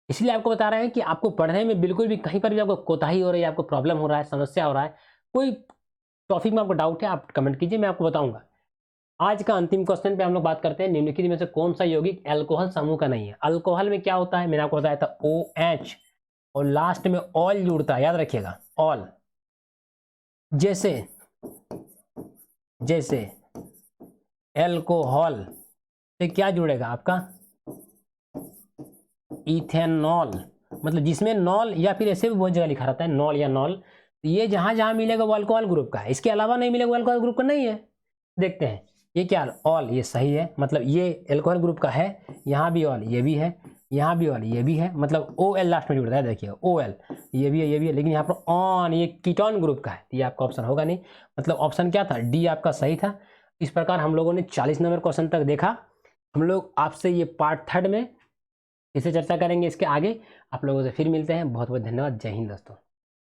Speaker 1: इसलिए आपको बता रहे हैं कि आपको पढ़ने में बिल्कुल भी कहीं पर भी आपको कोताही हो रही है, आपको प्रॉब्लम हो रहा है, समस्या हो रहा है, कोई टॉपिक में आपको डाउट है, आप कमेंट कीजिए, मैं आपको बताऊंगा। आज का अंतिम क्वेश्चन पे हम लोग बात करते हैं, निम्नलिखित में से कौन सा यौगिक अल्कोहल समूह का नहीं है। अल्कोहल में क्या होता है, मैंने आपको बताया था OH और लास्ट में ऑल जुड़ता है, याद रखिएगा ऑल। जैसे एल्कोहल से क्या जुड़ेगा आपका, इथेनॉल, मतलब जिसमें नॉल या फिर ऐसे भी बहुत जगह लिखा रहता है नॉल या नॉल, ये जहां जहां मिलेगा वो अल्कोहल ग्रुप का है, इसके अलावा नहीं मिलेगा वो अल्कोहल ग्रुप का नहीं है। देखते हैं ये क्या, ऑल, ये सही है, मतलब ये अल्कोहल ग्रुप का है। यहाँ भी ऑल, ये भी है, यहाँ भी ऑल, ये भी है, मतलब OL लास्ट में जुड़ता है, देखिए OL, ये भी है, ये भी है, लेकिन यहाँ पर ऑन, ये कीटोन ग्रुप का है, ये आपका ऑप्शन होगा नहीं। मतलब ऑप्शन क्या था, डी आपका सही था। इस प्रकार हम लोगों ने 40 नंबर क्वेश्चन तक देखा। हम लोग आपसे ये पार्ट 3 में इसे चर्चा करेंगे, इसके आगे आप लोगों से फिर मिलते हैं। बहुत बहुत धन्यवाद, जय हिंद दोस्तों।